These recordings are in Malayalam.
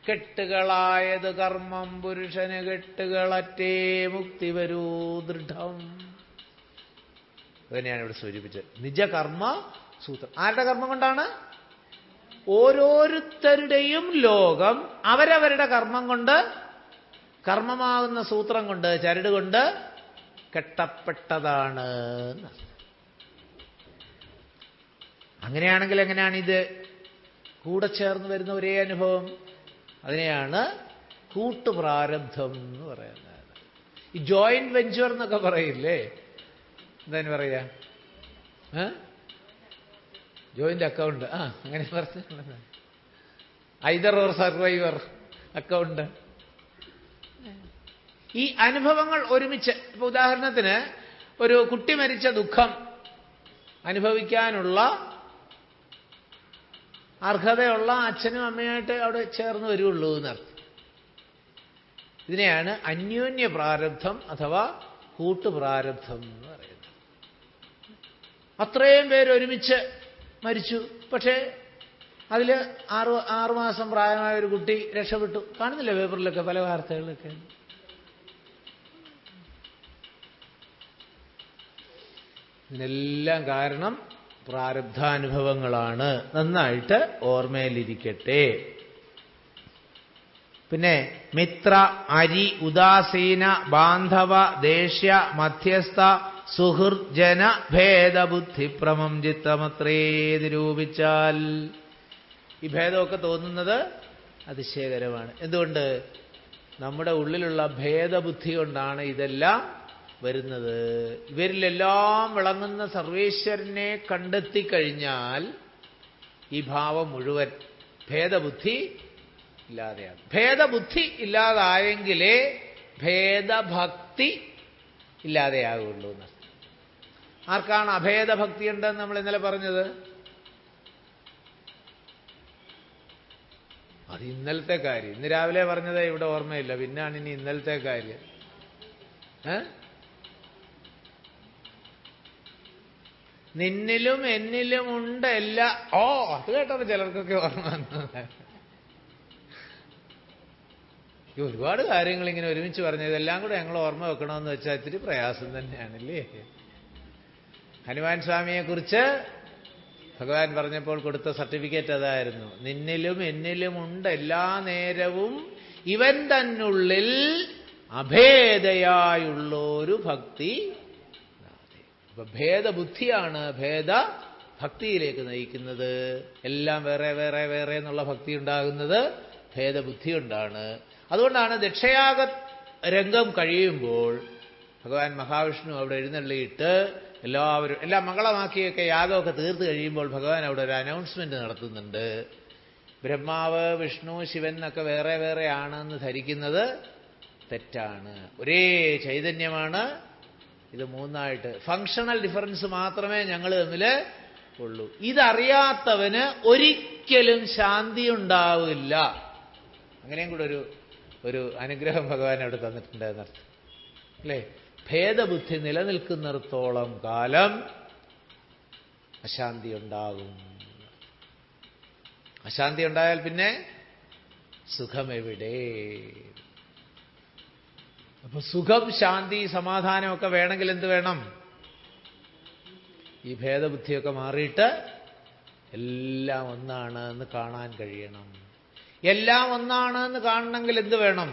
കെട്ടുകളായത് കർമ്മം പുരുഷന് കെട്ടുകളറ്റേ മുക്തി വരൂ ദൃഢം. അതിനെയാണ് ഇവിടെ സൂചിപ്പിച്ചത്. നിജകർമ്മ സൂത്രം. ആരുടെ കർമ്മം കൊണ്ടാണ്? ഓരോരുത്തരുടെയും ലോകം അവരവരുടെ കർമ്മം കൊണ്ട്, കർമ്മമാകുന്ന സൂത്രം കൊണ്ട്, ചരട് കൊണ്ട് കെട്ടപ്പെട്ടതാണ്. അങ്ങനെയാണെങ്കിൽ എങ്ങനെയാണ് ഇത് കൂടെ ചേർന്ന് വരുന്ന ഒരേ അനുഭവം? അതിനെയാണ് കൂട്ടുപ്രാരബ്ധം എന്ന് പറയുന്നത്. ഈ ജോയിന്റ് വെഞ്ചർ എന്നൊക്കെ പറയില്ലേ, എന്താണ് പറയാ? Joint account. അങ്ങനെ പറഞ്ഞ ഐദർ ഓർ സർവൈവർ അക്കൗണ്ട്. ഈ അനുഭവങ്ങൾ ഒരുമിച്ച്, ഇപ്പൊ ഉദാഹരണത്തിന് ഒരു കുട്ടി മരിച്ച ദുഃഖം അനുഭവിക്കാനുള്ള അർഹതയുള്ള അച്ഛനും അമ്മയായിട്ട് അവിടെ ചേർന്ന് വരുള്ളൂ എന്നർത്ഥം. ഇതിനെയാണ് അന്യോന്യ പ്രാരബ്ധം അഥവാ കൂട്ടുപ്രാരബ്ധം എന്ന് പറയുന്നത്. അത്രയും പേര് ഒരുമിച്ച് മരിച്ചു, പക്ഷേ അതിൽ 6 മാസം പ്രായമായ ഒരു കുട്ടി രക്ഷപ്പെട്ടു. കാണുന്നില്ല പേപ്പറിലൊക്കെ പല വാർത്തകളിലൊക്കെ. ഇതിനെല്ലാം കാരണം പ്രാരബ്ധാനുഭവങ്ങളാണ്. നന്നായിട്ട് ഓർമ്മയിലിരിക്കട്ടെ. പിന്നെ മിത്ര, അരി, ഉദാസീന, ബാന്ധവ, ദേഷ്യ, മധ്യസ്ഥ, സുഹൃജന ഭേദബുദ്ധിപ്രമം ചിത്തമത്രേ നിരൂപിച്ചാൽ. ഈ ഭേദമൊക്കെ തോന്നുന്നത് അതിശയകരമാണ്. എന്തുകൊണ്ട്? നമ്മുടെ ഉള്ളിലുള്ള ഭേദബുദ്ധി കൊണ്ടാണ് ഇതെല്ലാം വരുന്നത്. ഇവരിലെല്ലാം വിളങ്ങുന്ന സർവേശ്വരനെ കണ്ടെത്തിക്കഴിഞ്ഞാൽ ഈ ഭാവം മുഴുവൻ ഭേദബുദ്ധി ഇല്ലാതെയാണ്. ഭേദബുദ്ധി ഇല്ലാതായെങ്കിലേ ഭേദഭക്തി ഇല്ലാതെയാകുള്ളൂ എന്ന്. ആർക്കാണ് അഭേദഭക്തി ഉണ്ടെന്ന് നമ്മൾ ഇന്നലെ പറഞ്ഞത്? അത് ഇന്നലത്തെ കാര്യം. ഇന്ന് രാവിലെ പറഞ്ഞത് ഇവിടെ ഓർമ്മയില്ല, പിന്നാണ് ഇനി ഇന്നലത്തെ കാര്യം. നിന്നിലും എന്നിലും ഉണ്ട് എല്ലാ. അത് കേട്ടപ്പോൾ ചിലർക്കൊക്കെ ഓർമ്മ വന്നത്. ഒരുപാട് കാര്യങ്ങൾ ഇങ്ങനെ ഒരുമിച്ച് പറഞ്ഞത് ഇതെല്ലാം കൂടെ ഞങ്ങൾ ഓർമ്മ വെക്കണമെന്ന് വെച്ചാൽ ഇത്തിരി പ്രയാസം തന്നെയാണല്ലേ. ഹനുമാൻ സ്വാമിയെക്കുറിച്ച് ഭഗവാൻ പറഞ്ഞപ്പോൾ കൊടുത്ത സർട്ടിഫിക്കറ്റ് അതായിരുന്നു. നിന്നിലും എന്നിലും ഉണ്ട് എല്ലാ നേരവും ഇവൻ തന്നുള്ളിൽ അഭേദയായുള്ളൊരു ഭക്തി. അപ്പൊ ഭേദബുദ്ധിയാണ് ഭേദഭക്തിയിലേക്ക് നയിക്കുന്നത്. എല്ലാം വേറെ വേറെ വേറെ എന്നുള്ള ഭക്തി ഉണ്ടാകുന്നത് ഭേദബുദ്ധി കൊണ്ടാണ്. അതുകൊണ്ടാണ് ദക്ഷയാഗ രംഗം കഴിയുമ്പോൾ ഭഗവാൻ മഹാവിഷ്ണു അവിടെ എഴുന്നള്ളിയിട്ട് എല്ലാം മംഗളമാക്കിയൊക്കെ യാഗമൊക്കെ തീർത്ത് കഴിയുമ്പോൾ ഭഗവാൻ അവിടെ ഒരു അനൗൺസ്മെന്റ് നടത്തുന്നുണ്ട്. ബ്രഹ്മാവ്, വിഷ്ണു, ശിവൻ എന്നൊക്കെ വേറെ വേറെ ആണെന്ന് ധരിക്കുന്നത് തെറ്റാണ്. ഒരേ ചൈതന്യമാണ്. ഇത് മൂന്നായിട്ട് ഫങ്ഷണൽ ഡിഫറൻസ് മാത്രമേ ഞങ്ങൾ തമ്മിൽ ഉള്ളൂ. ഇതറിയാത്തവന് ഒരിക്കലും ശാന്തി ഉണ്ടാവില്ല. അങ്ങനെയും കൂടെ ഒരു അനുഗ്രഹം ഭഗവാൻ അവിടെ തന്നിട്ടുണ്ട് എന്നർത്ഥം അല്ലേ. ഭേദബുദ്ധി നിലനിൽക്കുന്നിടത്തോളം കാലം അശാന്തി ഉണ്ടാകും. അശാന്തി ഉണ്ടായാൽ പിന്നെ സുഖമെവിടെ? അപ്പൊ സുഖം, ശാന്തി, സമാധാനമൊക്കെ വേണമെങ്കിൽ എന്ത് വേണം? ഈ ഭേദബുദ്ധിയൊക്കെ മാറിയിട്ട് എല്ലാം ഒന്നാണ് എന്ന് കാണാൻ കഴിയണം. എല്ലാം ഒന്നാണ് എന്ന് കാണണമെങ്കിൽ എന്ത് വേണം?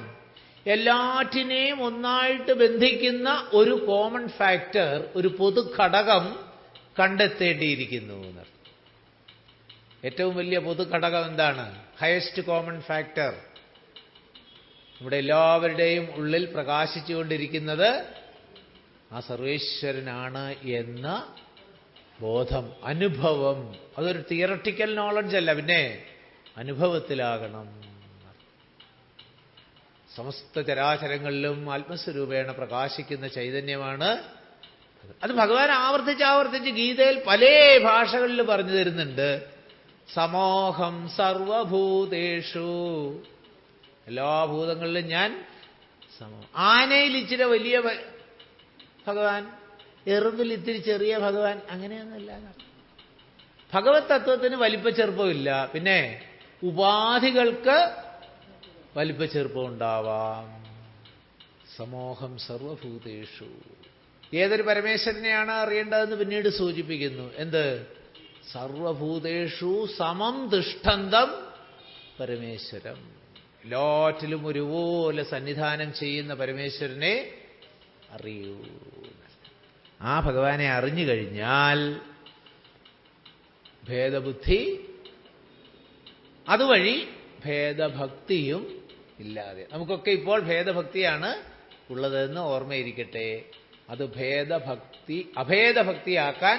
എല്ലാറ്റിനെയും ഒന്നായിട്ട് ബന്ധിക്കുന്ന ഒരു കോമൺ ഫാക്ടർ, ഒരു പൊതു ഘടകം കണ്ടെത്തേണ്ടിയിരിക്കുന്നു എന്നർത്ഥം. ഏറ്റവും വലിയ പൊതു ഘടകം എന്താണ്? Highest common factor. നമ്മുടെ എല്ലാവരുടെയും ഉള്ളിൽ പ്രകാശിച്ചുകൊണ്ടിരിക്കുന്നത് ആ സർവേശ്വരനാണ് എന്ന ബോധം, അനുഭവം. അതൊരു തിയറട്ടിക്കൽ നോളജ് അല്ല, പിന്നെ അനുഭവത്തിലാകണം. സമസ്ത ചരാചരങ്ങളിലും ആത്മസ്വരൂപേണ പ്രകാശിക്കുന്ന ചൈതന്യമാണ്. അത് ഭഗവാൻ ആവർത്തിച്ച് ഗീതയിൽ പല ഭാഷകളിൽ പറഞ്ഞു തരുന്നുണ്ട്. സമോഹം സർവഭൂതേഷു, എല്ലാ ഭൂതങ്ങളിലും ഞാൻ സമം. ആനയിൽ ഇച്ചിരി വലിയ ഭഗവാൻ, എറുമ്പിൽ ഇത്തിരി ചെറിയ ഭഗവാൻ, അങ്ങനെയൊന്നുമില്ല. ഭഗവത് തത്വത്തിന് വലിപ്പ ചെറുപ്പമില്ല. പിന്നെ ഉപാധികൾക്ക് വലിപ്പച്ചെറുപ്പം ഉണ്ടാവാം. സമോഹം സർവഭൂതേഷു. ഏതൊരു പരമേശ്വരനെയാണ് അറിയേണ്ടതെന്ന് പിന്നീട് സൂചിപ്പിക്കുന്നു. എന്ത്? സർവഭൂതേഷു സമം തിഷ്ഠന്തം പരമേശ്വരം. എല്ലാറ്റിലും ഒരുപോലെ സന്നിധാനം ചെയ്യുന്ന പരമേശ്വരനെ അറിയൂ. ആ ഭഗവാനെ അറിഞ്ഞു കഴിഞ്ഞാൽ ഭേദബുദ്ധി, അതുവഴി ഭേദഭക്തിയും ഇല്ലാതെ. നമുക്കൊക്കെ ഇപ്പോൾ ഭേദഭക്തിയാണ് ഉള്ളതെന്ന് ഓർമ്മയിരിക്കട്ടെ. അത് ഭേദഭക്തി അഭേദഭക്തിയാക്കാൻ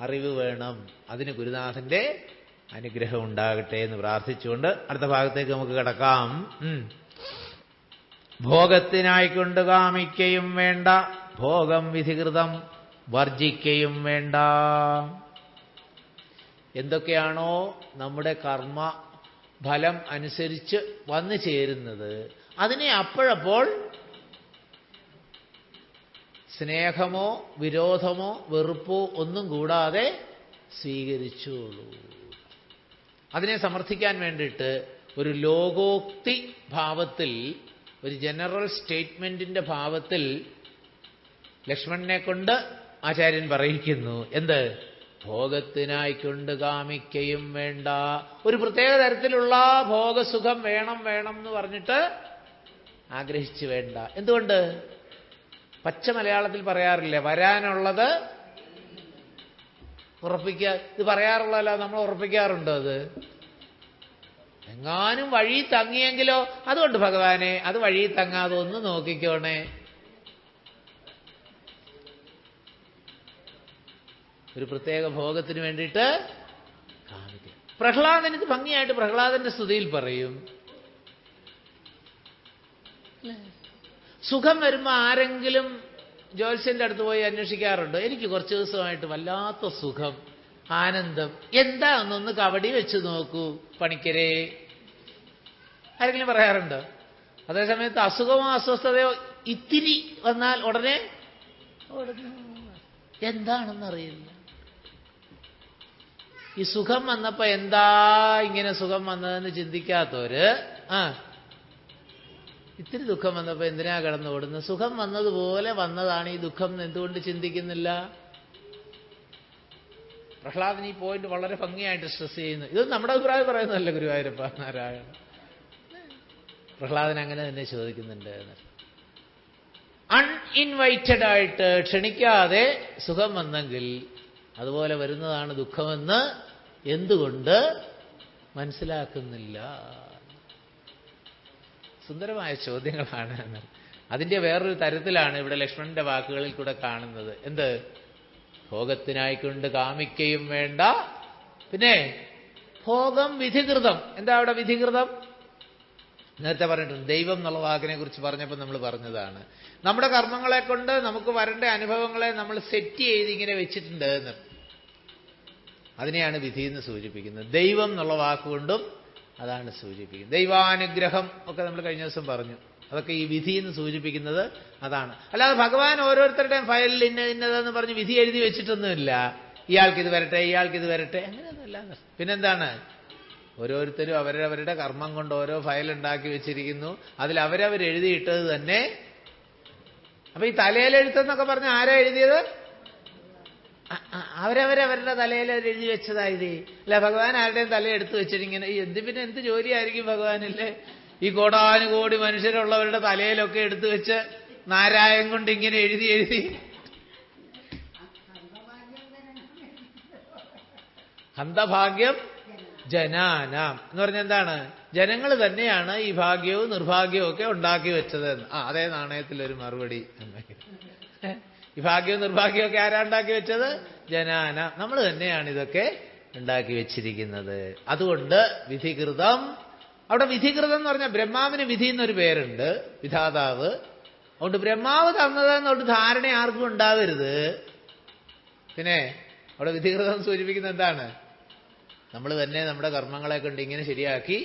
അറിവ് വേണം. അതിന് ഗുരുനാഥന്റെ അനുഗ്രഹം ഉണ്ടാകട്ടെ എന്ന് പ്രാർത്ഥിച്ചുകൊണ്ട് അടുത്ത ഭാഗത്തേക്ക് നമുക്ക് കടക്കാം. ഭോഗത്തിനായിക്കൊണ്ട് കാമിക്കയും വേണ്ട, ഭോഗം വിധികൃതം വർജിക്കയും വേണ്ട. എന്തൊക്കെയാണോ നമ്മുടെ കർമ്മ ഫലം അനുസരിച്ച് വന്നു ചേരുന്നത് അതിനെ അപ്പോഴപ്പോൾ സ്നേഹമോ വിരോധമോ വെറുപ്പോ ഒന്നും കൂടാതെ സ്വീകരിച്ചോളൂ. അതിനെ സമർത്ഥിക്കാൻ വേണ്ടിയിട്ട് ഒരു ലോകോക്തി ഭാവത്തിൽ, ഒരു ജനറൽ സ്റ്റേറ്റ്മെന്റിന്റെ ഭാവത്തിൽ ലക്ഷ്മണനെ കൊണ്ട് ആചാര്യൻ പറയിക്കുന്നു. എന്ത്? ഭോഗത്തിനായിക്കൊണ്ട് കാമിക്കയും വേണ്ട. ഒരു പ്രത്യേക തരത്തിലുള്ള ഭോഗസുഖം വേണം വേണം എന്ന് പറഞ്ഞിട്ട് ആഗ്രഹിച്ചു വേണ്ട. എന്തുകൊണ്ട്? പച്ച മലയാളത്തിൽ പറയാറില്ലേ, വരാനുള്ളത് ഉറപ്പിക്കുക. ഇത് പറയാറുള്ളതല്ല, നമ്മൾ ഉറപ്പിക്കാറുണ്ടോ? അത് എങ്ങാനും വഴി തങ്ങിയെങ്കിലോ, അതുകൊണ്ട് ഭഗവാനെ അത് വഴി തങ്ങാതെ ഒന്ന് നോക്കിക്കോണേ. ഒരു പ്രത്യേക ഭോഗത്തിന് വേണ്ടിയിട്ട് കാമിക്കുക. പ്രഹ്ലാദൻ ഇത് ഭംഗിയായിട്ട് പ്രഹ്ലാദന്റെ സ്തുതിയിൽ പറയും. സുഖം വരുമ്പോൾ ആരെങ്കിലും ജ്യോത്സ്യന്റെ അടുത്ത് പോയി അന്വേഷിക്കാറുണ്ട്? എനിക്ക് കുറച്ച് ദിവസമായിട്ട് വല്ലാത്ത സുഖം, ആനന്ദം, എന്താ ഒന്നൊന്ന് കബഡി വെച്ച് നോക്കൂ പണിക്കരെ, ആരെങ്കിലും പറയാറുണ്ടോ? അതേസമയത്ത് അസുഖമോ അസ്വസ്ഥതയോ ഇത്തിരി വന്നാൽ ഉടനെ എന്താണെന്നറിയില്ല. ഈ സുഖം വന്നപ്പോ എന്താ ഇങ്ങനെ സുഖം വന്നതെന്ന് ചിന്തിക്കാത്തവര് ഇത്തിരി ദുഃഖം വന്നപ്പോ എന്തിനാ കിടന്നു ഓടുന്നത്? സുഖം വന്നതുപോലെ വന്നതാണ് ഈ ദുഃഖം എന്ന് എന്തുകൊണ്ട് ചിന്തിക്കുന്നില്ല? പ്രഹ്ലാദൻ ഈ പോയിന്റ് വളരെ ഭംഗിയായിട്ട് സ്ട്രെസ് ചെയ്യുന്നു. ഇത് നമ്മുടെ അഭിപ്രായം പറയുന്നതല്ല ഗുരുവായൂരപ്പ നാരായണ. പ്രഹ്ലാദൻ അങ്ങനെ തന്നെ ചോദിക്കുന്നുണ്ട്. അൺഇൻവൈറ്റഡ് ആയിട്ട്, ക്ഷണിക്കാതെ സുഖം വന്നെങ്കിൽ അതുപോലെ വരുന്നതാണ് ദുഃഖമെന്ന് എന്തുകൊണ്ട് മനസ്സിലാക്കുന്നില്ല? സുന്ദരമായ ചോദ്യങ്ങളാണ്. അതിന്റെ വേറൊരു തരത്തിലാണ് ഇവിടെ ലക്ഷ്മണന്റെ വാക്കുകളിൽ കൂടെ കാണുന്നത്. എന്ത്? ഭോഗത്തിനായിക്കൊണ്ട് കാമിക്കയും വേണ്ട, പിന്നെ ഭോഗം വിധികൃതം. എന്താ അവിടെ വിധികൃതം? നേരത്തെ പറഞ്ഞിട്ടുണ്ട്. ദൈവം എന്നുള്ള വാക്കിനെ കുറിച്ച് പറഞ്ഞപ്പോൾ നമ്മൾ പറഞ്ഞതാണ്. നമ്മുടെ കർമ്മങ്ങളെ കൊണ്ട് നമുക്ക് വരേണ്ട അനുഭവങ്ങളെ നമ്മൾ സെറ്റ് ചെയ്ത് ഇങ്ങനെ വെച്ചിട്ടുണ്ട് എന്ന്. അതിനെയാണ് വിധി എന്ന് സൂചിപ്പിക്കുന്നത്. ദൈവം എന്നുള്ള വാക്കുകൊണ്ടും അതാണ് സൂചിപ്പിക്കുന്നത്. ദൈവാനുഗ്രഹം ഒക്കെ നമ്മൾ കഴിഞ്ഞ ദിവസം പറഞ്ഞു. അതൊക്കെ ഈ വിധി എന്ന് സൂചിപ്പിക്കുന്നത് അതാണ്. അല്ലാതെ ഭഗവാൻ ഓരോരുത്തരുടെയും ഫയലിൽ ഇന്നതെന്ന് പറഞ്ഞ് വിധി എഴുതി വെച്ചിട്ടൊന്നുമില്ല. ഇയാൾക്കിത് വരട്ടെ, ഇയാൾക്കിത് വരട്ടെ, അങ്ങനെയൊന്നുമില്ല. പിന്നെന്താണ്? ഓരോരുത്തരും അവരവരുടെ കർമ്മം കൊണ്ട് ഓരോ ഫയൽ ഉണ്ടാക്കി വെച്ചിരിക്കുന്നു. അതിൽ അവരവരെഴുതിയിട്ടത് തന്നെ. അപ്പൊ ഈ തലയിലെഴുത്തെന്നൊക്കെ പറഞ്ഞ ആരാ എഴുതിയത്? അവരവരവരുടെ തലയിൽ എഴുതി വെച്ചതായത്. അല്ല ഭഗവാൻ ആരുടെയും തല എടുത്തു വെച്ചിട്ടിങ്ങനെ പിന്നെ എന്ത് ജോലിയായിരിക്കും ഭഗവാനില്ലേ? ഈ കോടാനുകോടി മനുഷ്യരുള്ളവരുടെ തലയിലൊക്കെ എടുത്തു വെച്ച് നാരായം കൊണ്ട് ഇങ്ങനെ എഴുതി എഴുതി. ഹന്തഭാഗ്യം ജനാനാം എന്ന് പറഞ്ഞ എന്താണ്? ജനങ്ങൾ തന്നെയാണ് ഈ ഭാഗ്യവും നിർഭാഗ്യവും ഒക്കെ ഉണ്ടാക്കി വെച്ചത്. അതേ നാണയത്തിലൊരു മറുപടി. ഈ ഭാഗ്യവും നിർഭാഗ്യവും ഒക്കെ ആരാ ഉണ്ടാക്കി വെച്ചത്? ജനാന. നമ്മൾ തന്നെയാണ് ഇതൊക്കെ ഉണ്ടാക്കി വെച്ചിരിക്കുന്നത്. അതുകൊണ്ട് വിധികൃതം. അവിടെ വിധികൃതം എന്ന് പറഞ്ഞാൽ ബ്രഹ്മാവിന് വിധി എന്നൊരു പേരുണ്ട്, വിധാതാവ്. അതുകൊണ്ട് ബ്രഹ്മാവ് തന്നതെന്നൊരു ധാരണ ആർക്കും ഉണ്ടാവരുത്. പിന്നെ അവിടെ വിധികൃതം സൂചിപ്പിക്കുന്നത് എന്താണ്? നമ്മൾ തന്നെ നമ്മുടെ കർമ്മങ്ങളെ കൊണ്ട് ഇങ്ങനെ ശരിയാക്കി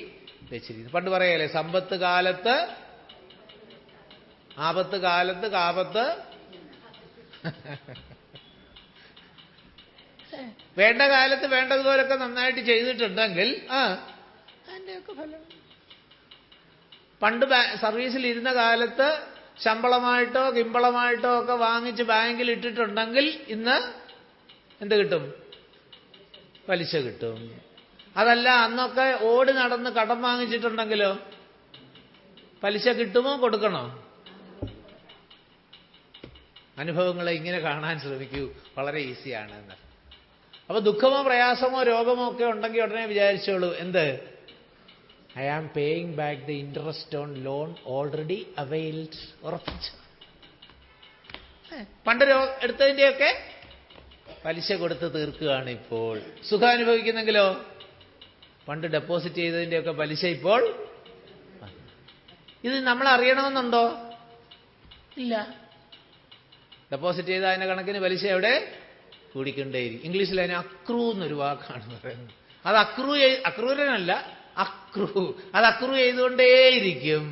വെച്ചിരിക്കുന്നു. പണ്ട് പറയല്ലേ, സമ്പത്ത് കാലത്ത് ആപത്ത് കാലത്ത് കാപത്ത്. വേണ്ട കാലത്ത് വേണ്ടതുപോലൊക്കെ നന്നായിട്ട് ചെയ്തിട്ടുണ്ടെങ്കിൽ അതിൻ്റെയൊക്കെ ഫലം. പണ്ട് സർവീസിൽ ഇരുന്ന കാലത്ത് ശമ്പളമായിട്ടോ കിമ്പളമായിട്ടോ ഒക്കെ വാങ്ങിച്ച് ബാങ്കിൽ ഇട്ടിട്ടുണ്ടെങ്കിൽ ഇന്ന് എന്ത് കിട്ടും? പലിശ കിട്ടും. അതല്ല, അന്നൊക്കെ ഓടി നടന്ന് കടം വാങ്ങിച്ചിട്ടുണ്ടെങ്കിലോ പലിശ കിട്ടുമോ? കൊടുക്കണോ? അനുഭവങ്ങളെ ഇങ്ങനെ കാണാൻ ശ്രമിക്കൂ, വളരെ ഈസിയാണ് എന്ന്. അപ്പൊ ദുഃഖമോ പ്രയാസമോ രോഗമോ ഒക്കെ ഉണ്ടെങ്കിൽ ഉടനെ വിചാരിച്ചോളൂ, എന്ത്? I am paying back the interest on loan already availed. ഉറപ്പിച്ചു. പണ്ട് എടുത്തതിൻ്റെയൊക്കെ പലിശ കൊടുത്ത് തീർക്കുകയാണ് ഇപ്പോൾ. സുഖം അനുഭവിക്കുന്നെങ്കിലോ പണ്ട് ഡെപ്പോസിറ്റ് ചെയ്തതിൻ്റെയൊക്കെ പലിശ ഇപ്പോൾ. ഇത് നമ്മൾ അറിയണമെന്നുണ്ടോ? ഇല്ല. ഡെപ്പോസിറ്റ് ചെയ്ത അതിൻ്റെ കണക്കിന് പലിശ എവിടെ കൂടിക്കൊണ്ടേയിരിക്കും. ഇംഗ്ലീഷിൽ അതിന് അക്രൂ എന്നൊരു വാക്കാണ് പറയുന്നത്. അത് അക്രൂരനല്ല, അക്രൂ. അത് അക്രൂ ചെയ്തുകൊണ്ടേയിരിക്കും,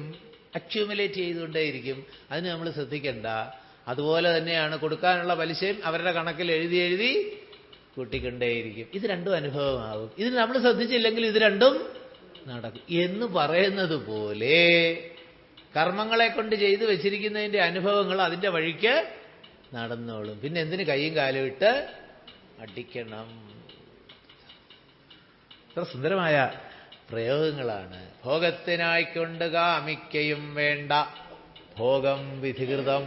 അക്യൂമുലേറ്റ് ചെയ്തുകൊണ്ടേയിരിക്കും. അതിന് നമ്മൾ ശ്രദ്ധിക്കണ്ട. അതുപോലെ തന്നെയാണ് കൊടുക്കാനുള്ള പലിശയും അവരുടെ കണക്കിൽ എഴുതി എഴുതി കൂട്ടിക്കൊണ്ടേയിരിക്കും. ഇത് രണ്ടും അനുഭവമാകും. ഇതിന് നമ്മൾ ശ്രദ്ധിച്ചില്ലെങ്കിൽ ഇത് രണ്ടും നടക്കും എന്ന് പറയുന്നത് പോലെ കർമ്മങ്ങളെ കൊണ്ട് ചെയ്തു വെച്ചിരിക്കുന്നതിൻ്റെ അനുഭവങ്ങൾ അതിൻ്റെ വഴിക്ക് നടന്നോളും. പിന്നെ എന്തിന് കൈയും കാലും ഇട്ട് അടിക്കണം? എത്ര സുന്ദരമായ പ്രയോഗങ്ങളാണ്. ഭോഗത്തിനായിക്കൊണ്ട് കാമിക്കയും വേണ്ട, ഭോഗം വിധികൃതം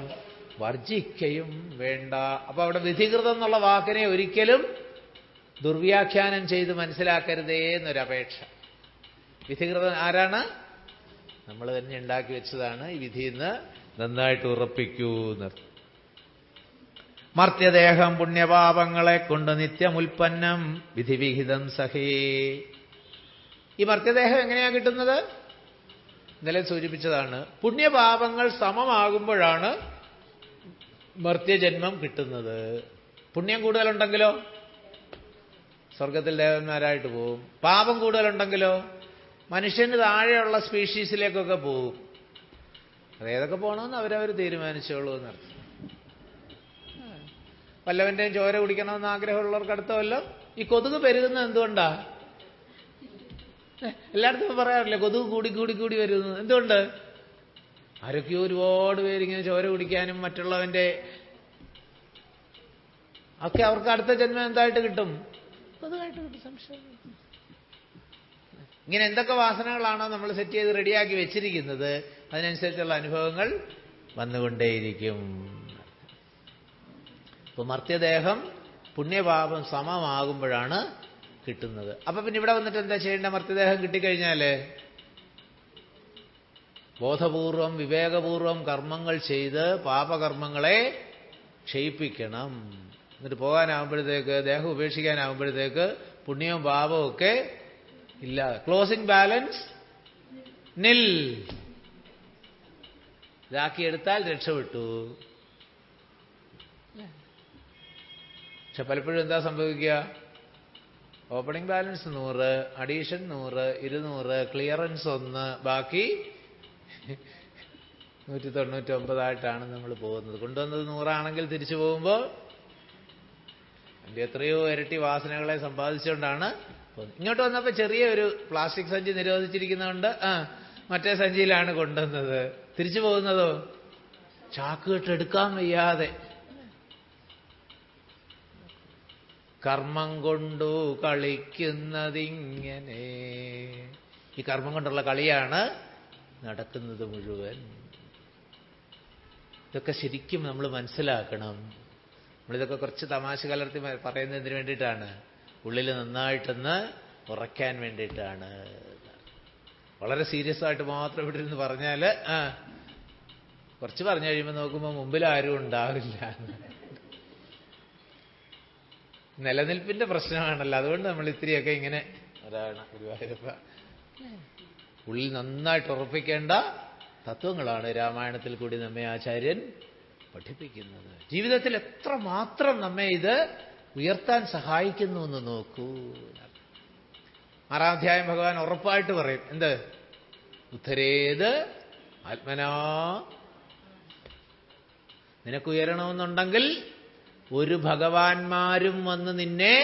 വർജിക്കയും വേണ്ട. അപ്പൊ അവിടെ വിധികൃതം എന്നുള്ള വാക്കിനെ ഒരിക്കലും ദുർവ്യാഖ്യാനം ചെയ്ത് മനസ്സിലാക്കരുതേ എന്നൊരപേക്ഷ. വിധികൃതം ആരാണ്? നമ്മൾ തന്നെ ഉണ്ടാക്കി വെച്ചതാണ്. ഈ വിധിന്ന് നന്നായിട്ട് ഉറപ്പിക്കൂ എന്നർത്ഥം. മർത്യദേഹം പുണ്യപാപങ്ങളെ കൊണ്ട് നിത്യമുൽപ്പന്നം വിധിവിഹിതം സഹേ. ഈ മർത്യദേഹം എങ്ങനെയാ കിട്ടുന്നത്? ഇന്നലെ സൂചിപ്പിച്ചതാണ്. പുണ്യപാപങ്ങൾ സമമാകുമ്പോഴാണ് മർത്യജന്മം കിട്ടുന്നത്. പുണ്യം കൂടുതലുണ്ടെങ്കിലോ സ്വർഗത്തിൽ ദേവന്മാരായിട്ട് പോവും. പാപം കൂടുതലുണ്ടെങ്കിലോ മനുഷ്യന് താഴെയുള്ള സ്പീഷീസിലേക്കൊക്കെ പോവും. അതേതൊക്കെ പോകണമെന്ന് അവരവർ തീരുമാനിച്ചോളൂ എന്നർത്ഥം. വല്ലവൻ്റെയും ചോര കുടിക്കണമെന്ന് ആഗ്രഹമുള്ളവർക്ക് അടുത്തമല്ലോ. ഈ കൊതുക് പെരുകുന്നത് എന്തുകൊണ്ടാ? എല്ലായിടത്തും പറയാറില്ലേ കൊതുക് കൂടി കൂടി കൂടി വരുന്നത്? എന്തുകൊണ്ട്? ആരൊക്കെയോ ഒരുപാട് പേരിങ്ങനെ ചോര കുടിക്കാനും മറ്റുള്ളവന്റെ ഒക്കെ അവർക്ക് അടുത്ത ജന്മം എന്തായിട്ട് കിട്ടും? കൊതുകായിട്ട് കിട്ടും. സംശയം. ഇങ്ങനെ എന്തൊക്കെ വാസനകളാണോ നമ്മൾ സെറ്റ് ചെയ്ത് റെഡിയാക്കി വെച്ചിരിക്കുന്നത് അതിനനുസരിച്ചുള്ള അനുഭവങ്ങൾ വന്നുകൊണ്ടേയിരിക്കും. ഇപ്പൊ മർത്യദേഹം പുണ്യപാപം സമമാകുമ്പോഴാണ് കിട്ടുന്നത്. അപ്പൊ പിന്നെ ഇവിടെ വന്നിട്ട് എന്താ ചെയ്യേണ്ട? മർത്യദേഹം കിട്ടിക്കഴിഞ്ഞാല് ബോധപൂർവം വിവേകപൂർവം കർമ്മങ്ങൾ ചെയ്ത് പാപകർമ്മങ്ങളെ ക്ഷയിപ്പിക്കണം. എന്നിട്ട് പോകാനാവുമ്പോഴത്തേക്ക്, ദേഹം ഉപേക്ഷിക്കാനാവുമ്പോഴത്തേക്ക് പുണ്യവും പാപവും ഒക്കെ ഇല്ല. ക്ലോസിംഗ് ബാലൻസ് നിൽ. ഇതാക്കിയെടുത്താൽ രക്ഷപ്പെട്ടു. പക്ഷെ പലപ്പോഴും എന്താ സംഭവിക്കുക? ഓപ്പണിംഗ് ബാലൻസ് 100, അഡീഷൻ 100, 200, ക്ലിയറൻസ് 1, ബാക്കി 199 നമ്മൾ പോകുന്നത്. കൊണ്ടുവന്നത് 100 ആണെങ്കിൽ തിരിച്ചു പോകുമ്പോൾ അതിൻ്റെ എത്രയോ ഇരട്ടി വാസനകളെ സമ്പാദിച്ചുകൊണ്ടാണ് പോകുന്നത്. ഇങ്ങോട്ട് വന്നപ്പോൾ ചെറിയ ഒരു പ്ലാസ്റ്റിക് സഞ്ചി നിരോധിച്ചിരിക്കുന്നതുകൊണ്ട് മറ്റേ സഞ്ചിയിലാണ് കൊണ്ടുവന്നത്. തിരിച്ചു പോകുന്നതോ ചാക്കുകെട്ടെടുക്കാൻ വയ്യാതെ. കർമ്മം കൊണ്ടു കളിക്കുന്നതിങ്ങനെ. ഈ കർമ്മം കൊണ്ടുള്ള കളിയാണ് നടക്കുന്നത് മുഴുവൻ. ഇതൊക്കെ ശരിക്കും നമ്മൾ മനസ്സിലാക്കണം. നമ്മളിതൊക്കെ കുറച്ച് തമാശ കലർത്തി പറയുന്നതിന് വേണ്ടിയിട്ടാണ്, ഉള്ളിൽ നന്നായിട്ടൊന്ന് ഉറയ്ക്കാൻ വേണ്ടിയിട്ടാണ്. വളരെ സീരിയസ് ആയിട്ട് മാത്രം ഇവിടെ ഇരുന്ന് പറഞ്ഞാൽ കുറച്ച് പറഞ്ഞു കഴിയുമ്പോൾ നോക്കുമ്പോൾ മുമ്പിൽ ആരും ഉണ്ടാവില്ല. നിലനിൽപ്പിന്റെ പ്രശ്നമാണല്ലോ. അതുകൊണ്ട് നമ്മൾ ഇത്തിരിയൊക്കെ ഇങ്ങനെ അതാണ് ഗുരുവായൂരപ്പ. ഉള്ളിൽ നന്നായിട്ട് ഉറപ്പിക്കേണ്ട തത്വങ്ങളാണ് രാമായണത്തിൽ കൂടി നമ്മെ ആചാര്യൻ പഠിപ്പിക്കുന്നത്. ജീവിതത്തിൽ എത്രമാത്രം നമ്മെ ഇത് ഉയർത്താൻ സഹായിക്കുന്നു എന്ന് നോക്കൂ. 6-ാം അധ്യായം ഭഗവാൻ ഉറപ്പായിട്ട് പറയും. എന്ത്? ഉദ്ധരേത് ആത്മനാ. നിനക്കുയരണമെന്നുണ്ടെങ്കിൽ ഒരു ഭഗവാന്മാരും വന്ന് നിന്നെ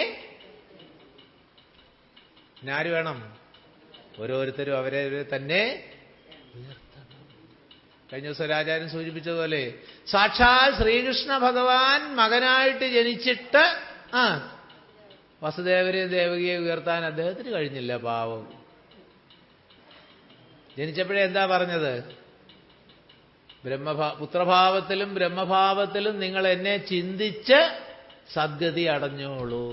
ആര് വേണം? ഓരോരുത്തരും അവരെ തന്നെ ഉയർത്തണം. കഴിഞ്ഞ ദിവസം രാജാരൻ സൂചിപ്പിച്ചതുപോലെ സാക്ഷാൽ ശ്രീകൃഷ്ണ ഭഗവാൻ മകനായിട്ട് ജനിച്ചിട്ട് വസുദേവരെയും ദേവകിയെ ഉയർത്താൻ അദ്ദേഹത്തിന് കഴിഞ്ഞില്ല. പാവം. ജനിച്ചപ്പോഴേ എന്താ പറഞ്ഞത്? പുത്രഭാവത്തിലും ബ്രഹ്മഭാവത്തിലും നിങ്ങൾ എന്നെ ചിന്തിച്ച് സദ്ഗതി അടഞ്ഞോളൂ.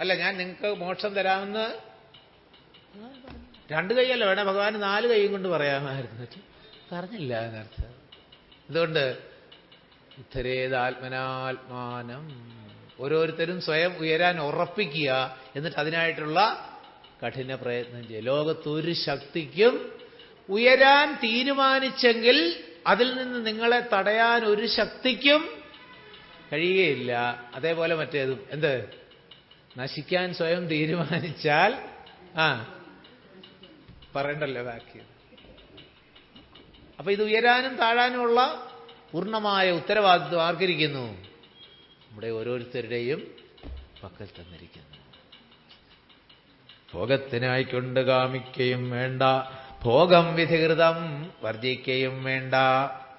അല്ല, ഞാൻ നിങ്ങൾക്ക് മോക്ഷം തരാമെന്ന് 2 കൈയല്ല വേണേ ഭഗവാൻ 4 കൈയും കൊണ്ട് പറയാമായിരുന്നു. പറഞ്ഞില്ല എന്നർത്ഥം. അതുകൊണ്ട് ഉത്തരേതാത്മനാത്മാനം, ഓരോരുത്തരും സ്വയം ഉയരാൻ ഉറപ്പിക്കുക. എന്നിട്ട് അതിനായിട്ടുള്ള കഠിന പ്രയത്നം ചെയ്യുക. ലോകത്തൊരു ശക്തിക്കും ഉയരാൻ തീരുമാനിച്ചെങ്കിൽ അതിൽ നിന്ന് നിങ്ങളെ തടയാൻ ഒരു ശക്തിക്കും കഴിയുകയില്ല. അതേപോലെ മറ്റേതും എന്ത്, നശിക്കാൻ സ്വയം തീരുമാനിച്ചാൽ പറയണ്ടല്ലോ ബാക്കി. അപ്പൊ ഇത് ഉയരാനും താഴാനുമുള്ള പൂർണ്ണമായ ഉത്തരവാദിത്വം ആർക്കിരിക്കുന്നു? നമ്മുടെ ഓരോരുത്തരുടെയും പക്കൽ തന്നിരിക്കുന്നു. ഭോഗത്തിനായിക്കൊണ്ട് കാമിക്കുകയും വേണ്ട, ഭോഗം വിധികൃതം വർജിക്കുകയും വേണ്ട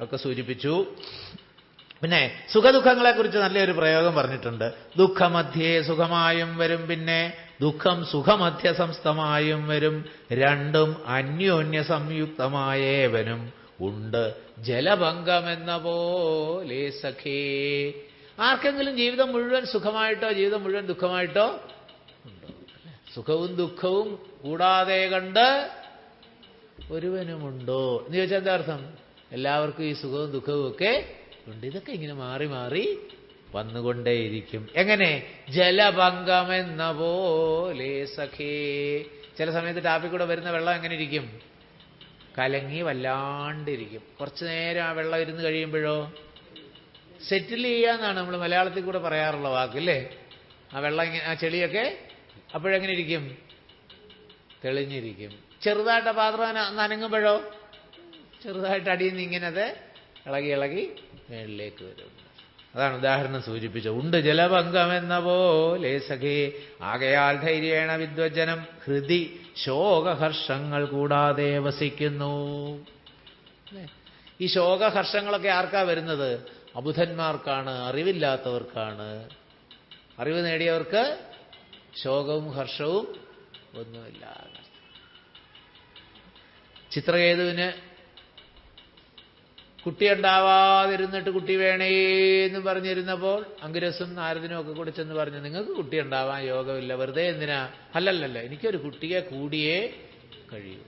ഒക്കെ സൂചിപ്പിച്ചു. പിന്നെ സുഖദുഃഖങ്ങളെക്കുറിച്ച് നല്ലൊരു പ്രയോഗം പറഞ്ഞിട്ടുണ്ട്. ദുഃഖമധ്യേ സുഖമായും വരും, പിന്നെ ദുഃഖം സുഖമധ്യ സംസ്ഥമായും വരും, രണ്ടും അന്യോന്യ സംയുക്തമായേവനും ഉണ്ട് ജലഭംഗമെന്ന പോലെ സഖേ. ആർക്കെങ്കിലും ജീവിതം മുഴുവൻ സുഖമായിട്ടോ ജീവിതം മുഴുവൻ ദുഃഖമായിട്ടോ ഉണ്ടോ? സുഖവും ദുഃഖവും കൂടാതെ കണ്ട് ഒരുവനുമുണ്ടോ എന്ന് ചോദിച്ചാൽ എന്താ അർത്ഥം? എല്ലാവർക്കും ഈ സുഖവും ദുഃഖവും ഒക്കെ ഉണ്ട്. ഇതൊക്കെ ഇങ്ങനെ മാറി മാറി വന്നുകൊണ്ടേയിരിക്കും. എങ്ങനെ? ജലഭംഗമെന്ന പോലെ സഖേ. ചില സമയത്ത് ടാപ്പിൽ കൂടെ വരുന്ന വെള്ളം എങ്ങനെ ഇരിക്കും? കലങ്ങി വല്ലാണ്ടിരിക്കും. കുറച്ചു നേരം ആ വെള്ളം ഇരുന്ന് കഴിയുമ്പോഴോ സെറ്റിൽ ചെയ്യാന്നാണ് നമ്മൾ മലയാളത്തിൽ കൂടെ പറയാറുള്ള വാക്കല്ലേ. ആ വെള്ളം ഇങ്ങനെ, ആ ചെളിയൊക്കെ അപ്പോഴെങ്ങനെ ഇരിക്കും? തെളിഞ്ഞിരിക്കും. ചെറുതായിട്ട് പാത്രം നനങ്ങുമ്പോഴോ ചെറുതായിട്ട് അടിയിൽ നിന്ന് ഇങ്ങനെ അത് ഇളകി ഇളകി മേളിലേക്ക് വരും. അതാണ് ഉദാഹരണം സൂചിപ്പിച്ചത്. ഉണ്ട് ജലഭംഗമെന്ന പോലെ സഖേ. ആകയാൽ ധൈര്യേണ വിദ്വജ്ജനം ഹൃദി ശോകഹർഷങ്ങൾ കൂടാതെ വസിക്കുന്നു. ഈ ശോകഹർഷങ്ങളൊക്കെ ആർക്കാ വരുന്നത്? അബുധന്മാർക്കാണ്, അറിവില്ലാത്തവർക്കാണ്. അറിവ് നേടിയവർക്ക് ശോകവും ഹർഷവും ഒന്നുമില്ല. ചിത്രകേതുവിന് കുട്ടിയുണ്ടാവാതിരുന്നിട്ട് കുട്ടി വേണേന്നും പറഞ്ഞിരുന്നപ്പോൾ അങ്കിരസും നാരദനും ഒക്കെ കൂടെ ചെന്ന് പറഞ്ഞു, നിങ്ങൾക്ക് കുട്ടി ഉണ്ടാവാൻ യോഗമില്ല, വെറുതെ എന്തിനാ? അല്ലല്ലല്ല, എനിക്കൊരു കുട്ടിയെ കൂടിയേ കഴിയൂ.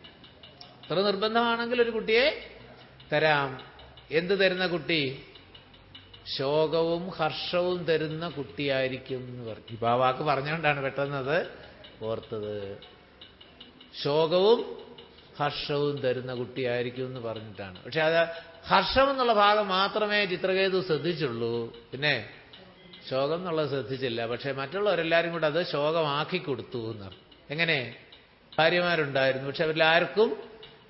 അത്ര നിർബന്ധമാണെങ്കിൽ ഒരു കുട്ടിയെ തരാം. എന്ത് തരുന്ന കുട്ടി? ശോകവും ഹർഷവും തരുന്ന കുട്ടിയായിരിക്കും എന്ന് പറഞ്ഞു. ഇപ്പൊ ആ വാക്ക് പറഞ്ഞുകൊണ്ടാണ് പെട്ടെന്നത് ഓർത്തത്. ശോകവും ഹർഷവും തരുന്ന കുട്ടിയായിരിക്കും എന്ന് പറഞ്ഞിട്ടാണ്. പക്ഷെ അത് ഹർഷം എന്നുള്ള ഭാഗം മാത്രമേ ചിത്രകേതു ശ്രദ്ധിച്ചുള്ളൂ. പിന്നെ ശോകം എന്നുള്ളത് ശ്രദ്ധിച്ചില്ല. പക്ഷെ മറ്റുള്ളവരെല്ലാവരും കൂടെ അത് ശോകമാക്കി കൊടുത്തു എന്നാണ്. എങ്ങനെ? ഭാര്യമാരുണ്ടായിരുന്നു, പക്ഷെ അവരിലാർക്കും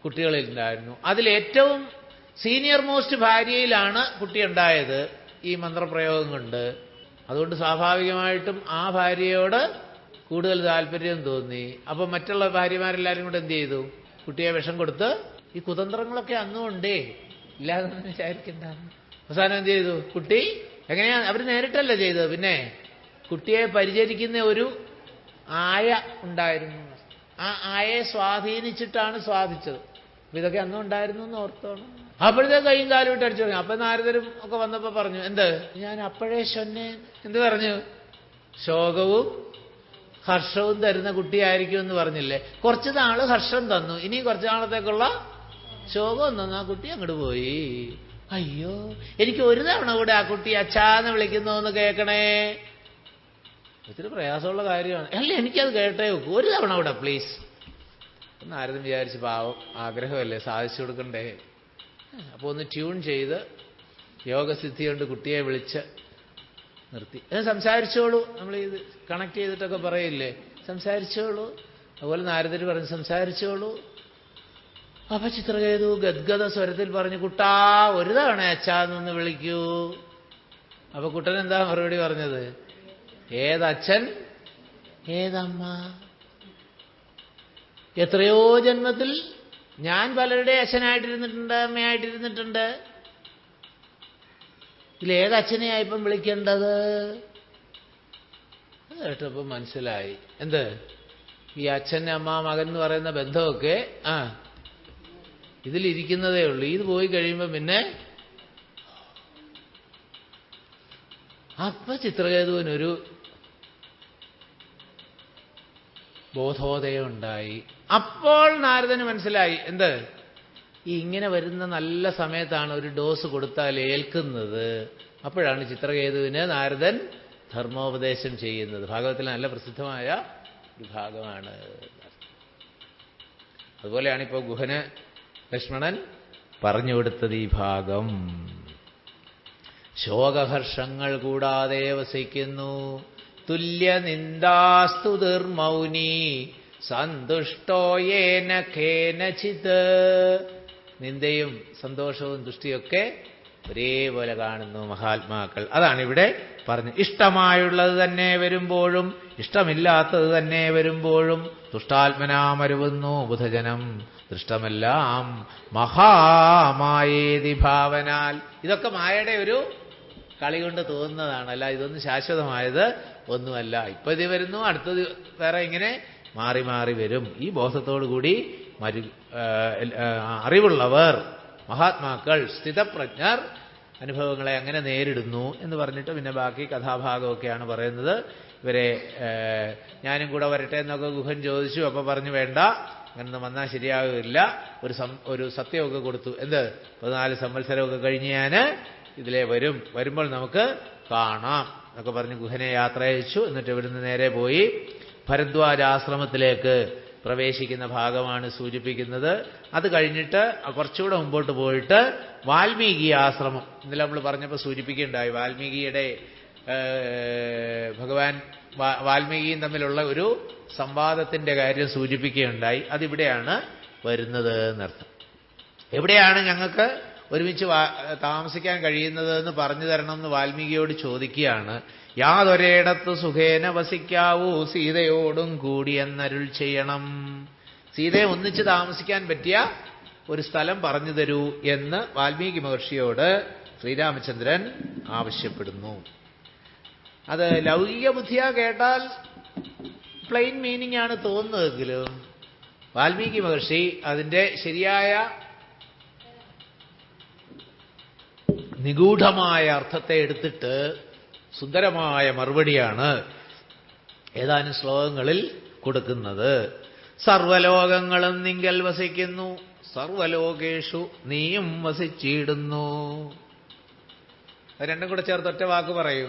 കുട്ടികളില്ലായിരുന്നു. അതിലേറ്റവും സീനിയർ മോസ്റ്റ് ഭാര്യയിലാണ് കുട്ടിയുണ്ടായത് ഈ മന്ത്രപ്രയോഗം കൊണ്ട്. അതുകൊണ്ട് സ്വാഭാവികമായിട്ടും ആ ഭാര്യയോട് കൂടുതൽ താല്പര്യം തോന്നി. അപ്പൊ മറ്റുള്ള ഭാര്യമാരെല്ലാവരും കൂടെ എന്ത് ചെയ്തു? കുട്ടിയെ വിഷം കൊടുത്ത്. ഈ കുതന്ത്രങ്ങളൊക്കെ അന്നും ഉണ്ടേ, ഇല്ലാതൊന്നും വിചാരിക്കണ്ട. അവസാനം എന്ത് ചെയ്തു? കുട്ടി എങ്ങനെയാ? അവർ നേരിട്ടല്ല ചെയ്തത്, പിന്നെ കുട്ടിയെ പരിചരിക്കുന്ന ഒരു ആയ ഉണ്ടായിരുന്നു. ആ ആയയെ സ്വാധീനിച്ചിട്ടാണ് സാധിച്ചത്. അപ്പൊ ഇതൊക്കെ അന്നും ഉണ്ടായിരുന്നു എന്ന് ഓർത്തോണം. അപ്പോഴത്തേക്ക് കൈയും കാലും ഇട്ട് അടിച്ചു തുടങ്ങി. അപ്പൊ നാരദരും ഒക്കെ വന്നപ്പോ പറഞ്ഞു, എന്ത്? ഞാൻ അപ്പോഴേ ശൊന്നെ എന്ത് പറഞ്ഞു? ശോകവും ഹർഷവും തരുന്ന കുട്ടിയായിരിക്കും എന്ന് പറഞ്ഞില്ലേ? കുറച്ച് നാള് ഹർഷം തന്നു, ഇനി കുറച്ചു നാളത്തേക്കുള്ള ശോകം തന്നു. ആ കുട്ടി അങ്ങോട്ട് പോയി. അയ്യോ, എനിക്ക് ഒരു തവണ കൂടെ ആ കുട്ടി അച്ഛാന്ന് വിളിക്കുന്നു എന്ന് കേൾക്കണേ. ഒത്തിരി പ്രയാസമുള്ള കാര്യമാണ്. അല്ല, എനിക്കത് കേട്ടേ വെക്കൂ, ഒരു തവണ കൂടെ പ്ലീസ്. നാരദൻ വിചാരിച്ച് പാവം, ആഗ്രഹമല്ലേ, സാധിച്ചു കൊടുക്കണ്ടേ. അപ്പോൾ ഒന്ന് ട്യൂൺ ചെയ്ത് യോഗസിദ്ധി കൊണ്ട് കുട്ടിയെ വിളിച്ച് നിർത്തി. സംസാരിച്ചോളൂ, നമ്മൾ ഇത് കണക്ട് ചെയ്തിട്ടൊക്കെ പറയില്ലേ, സംസാരിച്ചോളൂ. അതുപോലെ നാരദർ പറഞ്ഞു സംസാരിച്ചോളൂ. അപ്പൊ ചിത്രകേതു ഗദ്ഗത സ്വരത്തിൽ പറഞ്ഞു, കുട്ടാ ഒരു തവണ അച്ഛാന്നൊന്ന് വിളിക്കൂ. അപ്പൊ കുട്ടൻ എന്താ മറുപടി പറഞ്ഞത്? ഏതച്ഛൻ ഏതമ്മ? എത്രയോ ജന്മത്തിൽ ഞാൻ പലരുടെ അച്ഛനായിട്ടിരുന്നിട്ടുണ്ട്, അമ്മയായിട്ടിരുന്നിട്ടുണ്ട്. ഇതിലേത് അച്ഛനെയായിപ്പം വിളിക്കേണ്ടത്? കേട്ടപ്പോൾ മനസ്സിലായി. എന്ത്? ഈ അച്ഛൻ അമ്മ മകൻ എന്ന് പറയുന്ന ബന്ധമൊക്കെ ഇതിലിരിക്കുന്നതേ ഉള്ളൂ. ഇത് പോയി കഴിയുമ്പോൾ പിന്നെ അപ്പൊ ചിത്രകേതുവിനൊരു ബോധോദയം ഉണ്ടായി. അപ്പോൾ നാരദന് മനസ്സിലായി. എന്ത്? ഈ ഇങ്ങനെ വരുന്ന നല്ല സമയത്താണ് ഒരു ഡോസ് കൊടുത്താൽ ഏൽക്കുന്നത്. അപ്പോഴാണ് ചിത്രകേതുവിന് നാരദൻ ധർമ്മോപദേശം ചെയ്യുന്നത്. ഭാഗവതത്തിലെ നല്ല പ്രസിദ്ധമായ ഒരു ഭാഗമാണ്. അതുപോലെയാണ് ഇപ്പോൾ ഗുഹന് ലക്ഷ്മണൻ പറഞ്ഞു കൊടുത്തത് ഈ ഭാഗം. ശോകഹർഷങ്ങൾ കൂടാതെ വസിക്കുന്നു, തുല്യനിന്ദാസ്തുതിർമൗനി സന്തുഷ്ടോ യേന കേനചിത്. നിന്ദയും സന്തോഷവും ദുഷ്ടിയൊക്കെ ഒരേപോലെ കാണുന്നു മഹാത്മാക്കൾ. അതാണ് ഇവിടെ പറഞ്ഞു. ഇഷ്ടമായുള്ളത് തന്നെ വരുമ്പോഴും ഇഷ്ടമില്ലാത്തത് തന്നെ വരുമ്പോഴും തുഷ്ടാത്മനാമരുവുന്നു ബുധജനം ദൃഷ്ടമെല്ലാം മഹാമായേതി ഭാവനാൽ. ഇതൊക്കെ മായയുടെ ഒരു കളി കൊണ്ട് തോന്നുന്നതാണ്. അല്ല, ഇതൊന്നും ശാശ്വതമായത് ഒന്നുമല്ല. ഇപ്പൊ ഇത് വരുന്നു, അടുത്തത് വേറെ, ഇങ്ങനെ മാറി മാറി വരും. ഈ ബോധത്തോടു കൂടി അറിവുള്ളവർ, മഹാത്മാക്കൾ, സ്ഥിതപ്രജ്ഞർ അനുഭവങ്ങളെ അങ്ങനെ നേരിടുന്നു എന്ന് പറഞ്ഞിട്ട് പിന്നെ ബാക്കി കഥാഭാഗമൊക്കെയാണ് പറയുന്നത്. ഇവരെ ഞാനും കൂടെ വരട്ടെ എന്നൊക്കെ ഗുഹൻ ചോദിച്ചു. അപ്പൊ പറഞ്ഞു വേണ്ട, അങ്ങനൊന്നും വന്നാൽ ശരിയാകില്ല. ഒരു സത്യമൊക്കെ കൊടുത്തു. എന്ത്? 14 സംവത്സരമൊക്കെ കഴിഞ്ഞ് ഞാൻ ഇതിലെ വരുമ്പോൾ നമുക്ക് കാണാം എന്നൊക്കെ പറഞ്ഞ് ഗുഹനെ യാത്ര അയച്ചു. എന്നിട്ട് ഇവിടുന്ന് നേരെ പോയി ഭരദ്വാജാശ്രമത്തിലേക്ക് പ്രവേശിക്കുന്ന ഭാഗമാണ് സൂചിപ്പിക്കുന്നത്. അത് കഴിഞ്ഞിട്ട് കുറച്ചുകൂടെ മുമ്പോട്ട് പോയിട്ട് വാൽമീകി ആശ്രമം, ഇന്നലെ നമ്മൾ പറഞ്ഞപ്പോൾ സൂചിപ്പിക്കുകയുണ്ടായി. വാൽമീകിയുടെ ഭഗവാൻ വാൽമീകിയും തമ്മിലുള്ള ഒരു സംവാദത്തിന്റെ കാര്യം സൂചിപ്പിക്കുകയുണ്ടായി. അതിവിടെയാണ് വരുന്നത് എന്നർത്ഥം. എവിടെയാണ് ഞങ്ങൾക്ക് ഒരുമിച്ച് താമസിക്കാൻ കഴിയുന്നത് എന്ന് പറഞ്ഞു തരണം എന്ന് വാൽമീകിയോട് ചോദിക്കുകയാണ്. യാതൊരിടത്ത് സുഖേന വസിക്കാവൂ സീതയോടും കൂടി എന്നരുൾ ചെയ്യണം. സീതയെ ഒന്നിച്ച് താമസിക്കാൻ പറ്റിയ ഒരു സ്ഥലം പറഞ്ഞു തരൂ എന്ന് വാൽമീകി മഹർഷിയോട് ശ്രീരാമചന്ദ്രൻ ആവശ്യപ്പെടുന്നു. അത് ലൗകിക ബുദ്ധിയാ കേട്ടാൽ പ്ലെയിൻ മീനിങ് ആണ് തോന്നുന്നതെങ്കിലും വാൽമീകി മഹർഷി അതിന്റെ ശരിയായ നിഗൂഢമായ അർത്ഥത്തെ എടുത്തിട്ട് സുന്ദരമായ മറുപടിയാണ് ഏതാനും ശ്ലോകങ്ങളിൽ കൊടുക്കുന്നത്. സർവലോകങ്ങളും നിങ്കൽ വസിക്കുന്നു, സർവലോകേഷു നീയും വസിച്ചിടുന്നു. അത് രണ്ടും കൂടെ ചേർത്ത് ഒറ്റ വാക്ക് പറയൂ.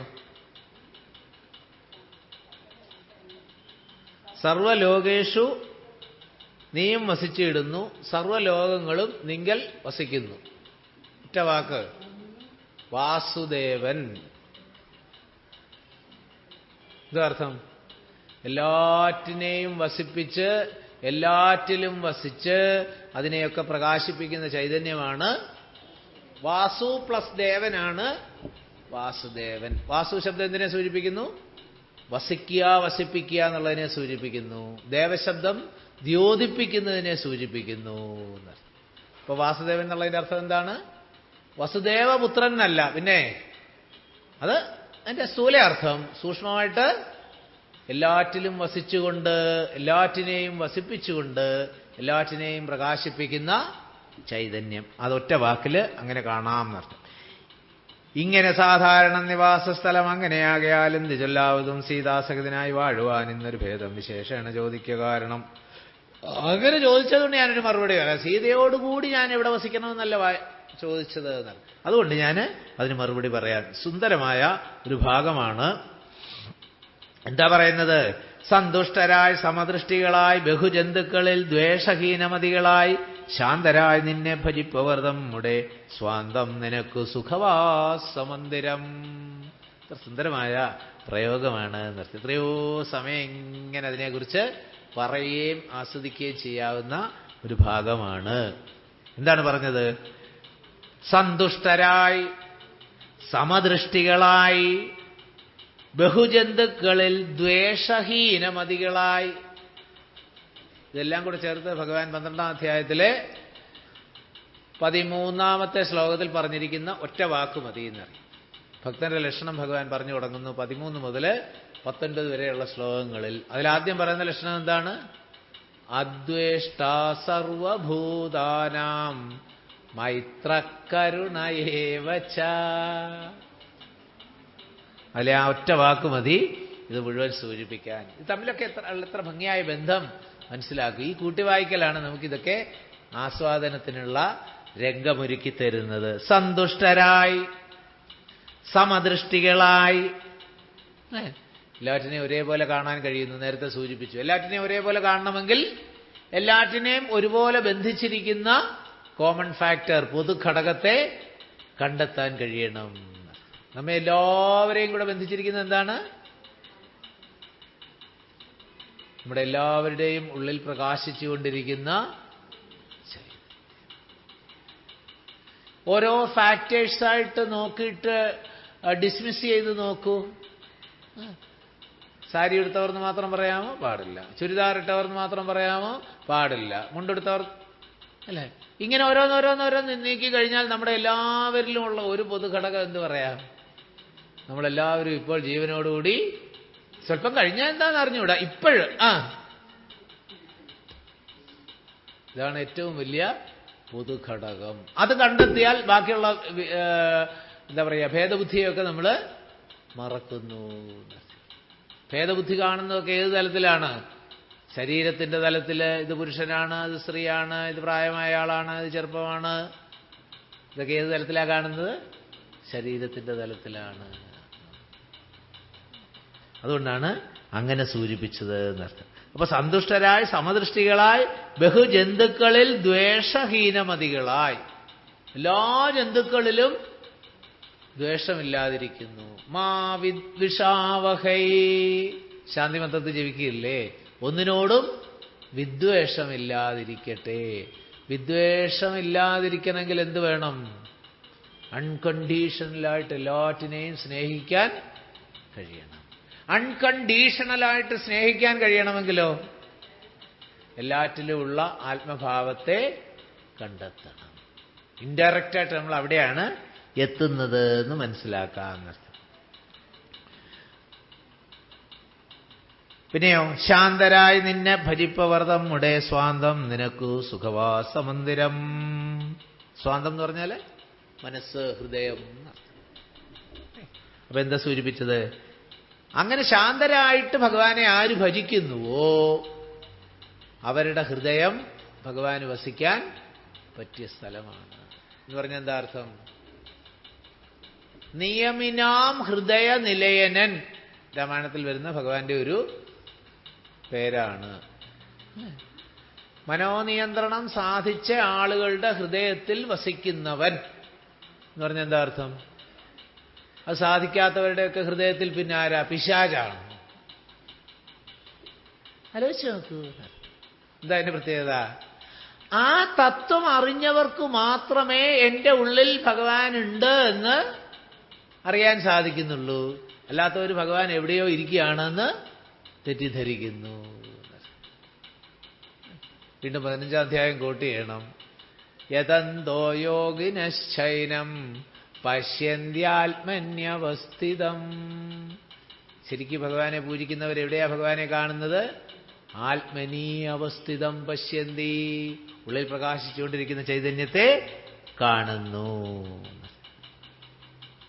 സർവലോകേഷു നീയും വസിച്ചിടുന്നു, സർവലോകങ്ങളും നിങ്കൽ വസിക്കുന്നു. ഒറ്റ വാക്ക്. വാസുദേവൻ. ഇതർത്ഥം എല്ലാറ്റിനെയും വസിപ്പിച്ച് എല്ലാറ്റിലും വസിച്ച് അതിനെയൊക്കെ പ്രകാശിപ്പിക്കുന്ന ചൈതന്യമാണ്. വാസു പ്ലസ് ദേവനാണ് വാസുദേവൻ. വാസു ശബ്ദം എന്തിനെ സൂചിപ്പിക്കുന്നു? വസിക്കുക, വസിപ്പിക്കുക എന്നുള്ളതിനെ സൂചിപ്പിക്കുന്നു. ദേവശബ്ദം ദ്യോതിപ്പിക്കുന്നതിനെ സൂചിപ്പിക്കുന്നു. അപ്പൊ വാസുദേവൻ എന്നുള്ളതിന്റെ അർത്ഥം എന്താണ്? വസുദേവപുത്രൻ എന്നല്ല, പിന്നെ അത് അതിന്റെ സ്ഥൂല അർത്ഥം. സൂക്ഷ്മമായിട്ട് എല്ലാറ്റിലും വസിച്ചുകൊണ്ട്, എല്ലാറ്റിനെയും വസിപ്പിച്ചുകൊണ്ട്, എല്ലാറ്റിനെയും പ്രകാശിപ്പിക്കുന്ന ചൈതന്യം. അതൊറ്റ വാക്കില് അങ്ങനെ കാണാം എന്നർത്ഥം. ഇങ്ങനെ സാധാരണ നിവാസസ്ഥലം അങ്ങനെയാകയാലും തിചൊല്ലാവതും സീതാസഹിതനായി വാഴുവാൻ ഇന്നൊരു ഭേദം വിശേഷേണ ചോദിക്കുക. കാരണം അങ്ങനെ ചോദിച്ചതുകൊണ്ട് ഞാനൊരു മറുപടി പറയാം. സീതയോടുകൂടി ഞാൻ എവിടെ വസിക്കണമെന്നല്ല ചോദിച്ചത് എന്നാണ്. അതുകൊണ്ട് ഞാൻ അതിന് മറുപടി പറയാൻ. സുന്ദരമായ ഒരു ഭാഗമാണ്. എന്താ പറയുന്നത്? സന്തുഷ്ടരായി സമദൃഷ്ടികളായി ബഹുജന്തുക്കളിൽ ദ്വേഷഹീനമതികളായി ശാന്തരായി നിന്നെ ഭജിപ്പവർ നമ്മുടെ സ്വാന്തം നിനക്കു സുഖവാസമന്ദിരം. സുന്ദരമായ പ്രയോഗമാണ്. എത്രയോ സമയം ഇങ്ങനെ അതിനെക്കുറിച്ച് പറയുകയും ആസ്വദിക്കുകയും ചെയ്യാവുന്ന ഒരു ഭാഗമാണ്. എന്താണ് പറഞ്ഞത്? സന്തുഷ്ടരായി സമദൃഷ്ടികളായി ബഹുജന്തുക്കളിൽ ദ്വേഷഹീനമതികളായി. ഇതെല്ലാം കൂടെ ചേർത്ത് ഭഗവാൻ 12-ാം അധ്യായത്തിലെ 13-ാമത്തെ ശ്ലോകത്തിൽ പറഞ്ഞിരിക്കുന്ന ഒറ്റ വാക്ക് മതി എന്നറിയും. ഭക്തന്റെ ലക്ഷണം ഭഗവാൻ പറഞ്ഞു തുടങ്ങുന്നു 13 മുതൽ 19 വരെയുള്ള ശ്ലോകങ്ങളിൽ. അതിലാദ്യം പറയുന്ന ലക്ഷണം എന്താണ്? അദ്വേഷ്ടാ സർവഭൂതാനാം മൈത്രകരുണയേവച. അതിലെ ആ ഒറ്റ വാക്ക് മതി ഇത് മുഴുവൻ സൂചിപ്പിക്കാൻ. ഇത് തമ്മിലൊക്കെ എത്ര ഭംഗിയായ ബന്ധം മനസ്സിലാക്കും. ഈ കൂട്ടിവായിക്കലാണ് നമുക്കിതൊക്കെ ആസ്വാദനത്തിനുള്ള രംഗമൊരുക്കി തരുന്നത്. സന്തുഷ്ടരായി, സമദൃഷ്ടികളായി, എല്ലാറ്റിനെയും ഒരേപോലെ കാണാൻ കഴിയുന്നു. നേരത്തെ സൂചിപ്പിച്ചു, എല്ലാറ്റിനെയും ഒരേപോലെ കാണണമെങ്കിൽ എല്ലാറ്റിനെയും ഒരുപോലെ ബന്ധിച്ചിരിക്കുന്ന കോമൺ ഫാക്ടർ, പൊതുഘടകത്തെ കണ്ടെത്താൻ കഴിയണം. നമ്മെ എല്ലാവരെയും കൂടെ ബന്ധിച്ചിരിക്കുന്നത് എന്താണ്? നമ്മുടെ എല്ലാവരുടെയും ഉള്ളിൽ പ്രകാശിച്ചുകൊണ്ടിരിക്കുന്ന ഓരോ ഫാക്ടേഴ്സായിട്ട് നോക്കിയിട്ട് ഡിസ്മിസ് ചെയ്ത് നോക്കൂ. സാരി എടുത്തവർന്ന് മാത്രം പറയാമോ? പാടില്ല. ചുരിദാർ ഇട്ടവർന്ന് മാത്രം പറയാമോ? പാടില്ല. മുണ്ടെടുത്തവർ അല്ലേ? ഇങ്ങനെ ഓരോന്നോരോന്നോരോന്ന് നീക്കി കഴിഞ്ഞാൽ നമ്മുടെ എല്ലാവരിലുമുള്ള ഒരു പൊതുഘടകം എന്ത് പറയാം? നമ്മളെല്ലാവരും ഇപ്പോൾ ജീവനോടുകൂടി, സ്വല്പം കഴിഞ്ഞാൽ എന്താണെന്ന് അറിഞ്ഞുകൂടാ, ഇപ്പോഴും ഇതാണ് ഏറ്റവും വലിയ പൊതുഘടകം. അത് കണ്ടെത്തിയാൽ ബാക്കിയുള്ള എന്താ പറയുക, ഭേദബുദ്ധിയൊക്കെ നമ്മൾ മറക്കുന്നു. ഭേദബുദ്ധി കാണുന്നതൊക്കെ ഏത് തലത്തിലാണ്? ശരീരത്തിന്റെ തലത്തിൽ. ഇത് പുരുഷനാണ്, ഇത് സ്ത്രീയാണ്, ഇത് പ്രായമായ ആളാണ്, ഇത് ചെറുപ്പമാണ്. ഇതൊക്കെ ഏത് തലത്തിലാണ് കാണുന്നത്? ശരീരത്തിന്റെ തലത്തിലാണ്. അതുകൊണ്ടാണ് അങ്ങനെ സൂചിപ്പിച്ചത് എന്നർത്ഥം. അപ്പൊ സന്തുഷ്ടരായി, സമദൃഷ്ടികളായി, ബഹുജന്തുക്കളിൽ ദ്വേഷഹീനമതികളായി, എല്ലാ ജന്തുക്കളിലും ദ്വേഷമില്ലാതിരിക്കുന്നു. മാ വിദ്വിഷാവഹൈ, ശാന്തിമന്ത്രത്തിൽ ജപിക്കില്ലേ? ഒന്നിനോടും വിദ്വേഷമില്ലാതിരിക്കട്ടെ. വിദ്വേഷമില്ലാതിരിക്കണമെങ്കിൽ എന്ത് വേണം? അൺകണ്ടീഷണലായിട്ട് എല്ലാറ്റിനെയും സ്നേഹിക്കാൻ കഴിയണം. അൺകണ്ടീഷണലായിട്ട് സ്നേഹിക്കാൻ കഴിയണമെങ്കിലോ എല്ലാറ്റിലുമുള്ള ആത്മഭാവത്തെ കണ്ടെത്തണം. ഇൻഡയറക്റ്റായിട്ട് നമ്മൾ അവിടെയാണ് എത്തുന്നത് എന്ന് മനസ്സിലാക്കാമെന്നർത്ഥം. പിന്നെയോ, ശാന്തരായി നിന്നെ ഭജിപ്പവർതം മുടേ സ്വാന്തം നിനക്കു സുഖവാസമന്ദിരം. സ്വാന്തം എന്ന് പറഞ്ഞാൽ മനസ്സ്, ഹൃദയം. അപ്പൊ എന്താ സൂചിപ്പിച്ചത്? അങ്ങനെ ശാന്തരായിട്ട് ഭഗവാനെ ആര് ഭജിക്കുന്നുവോ അവരുടെ ഹൃദയം ഭഗവാന് വസിക്കാൻ പറ്റിയ സ്ഥലമാണ് എന്ന് പറഞ്ഞാൽ എന്താ അർത്ഥം? നിയമിനാം ഹൃദയ നിലയനൻ രാമായണത്തിൽ വരുന്ന ഭഗവാന്റെ ഒരു പേരാണ്. മനോനിയന്ത്രണം സാധിച്ച ആളുകളുടെ ഹൃദയത്തിൽ വസിക്കുന്നവൻ എന്ന് പറഞ്ഞാൽ എന്താ അർത്ഥം? അത് സാധിക്കാത്തവരുടെയൊക്കെ ഹൃദയത്തിൽ പിന്നെ ആരാ? പിശാചാണ്. ആലോചിച്ച് നോക്കൂ, എന്താ അതിന്റെ പ്രത്യേകത? ആ തത്വം അറിഞ്ഞവർക്ക് മാത്രമേ എൻ്റെ ഉള്ളിൽ ഭഗവാൻ ഉണ്ട് എന്ന് അറിയാൻ സാധിക്കുന്നുള്ളൂ. അല്ലാത്തവർ ഭഗവാൻ എവിടെയോ ഇരിക്കുകയാണെന്ന് തെറ്റിദ്ധരിക്കുന്നു. വീണ്ടും 15-ാം അധ്യായം കോട്ട് ചെയ്യണം. യതന്തോ യോഗിനശ്ചൈനം പശ്യന്ത്യാത്മന്യവസ്ഥിതം. ശരിക്കും ഭഗവാനെ പൂജിക്കുന്നവർ എവിടെയാ ഭഗവാനെ കാണുന്നത്? ആത്മനീ അവസ്ഥിതം പശ്യന്തി, ഉള്ളിൽ പ്രകാശിച്ചുകൊണ്ടിരിക്കുന്ന ചൈതന്യത്തെ കാണുന്നു.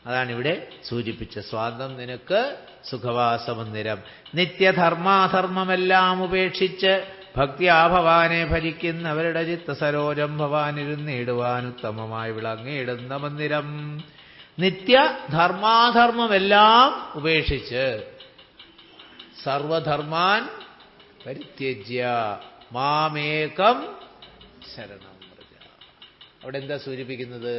അതാണിവിടെ സൂചിപ്പിച്ച സ്വാന്തം നിനക്ക് സുഖവാസമന്ദിരം. നിത്യധർമാധർമ്മമെല്ലാം ഉപേക്ഷിച്ച് ഭക്തിയാ ഭവാനെ ഭജിക്കുന്നവരുടെ ചിത്തസരോജം ഭവാനിരുന്നിടുവാൻ ഉത്തമമായി വിളങ്ങിയിടുന്ന മന്ദിരം. നിത്യധർമാധർമ്മമെല്ലാം ഉപേക്ഷിച്ച് സർവധർമാൻ പരിത്യജ്യ മാമേകം ശരണം വ്രജ. അവിടെ എന്താ സൂചിപ്പിക്കുന്നത്?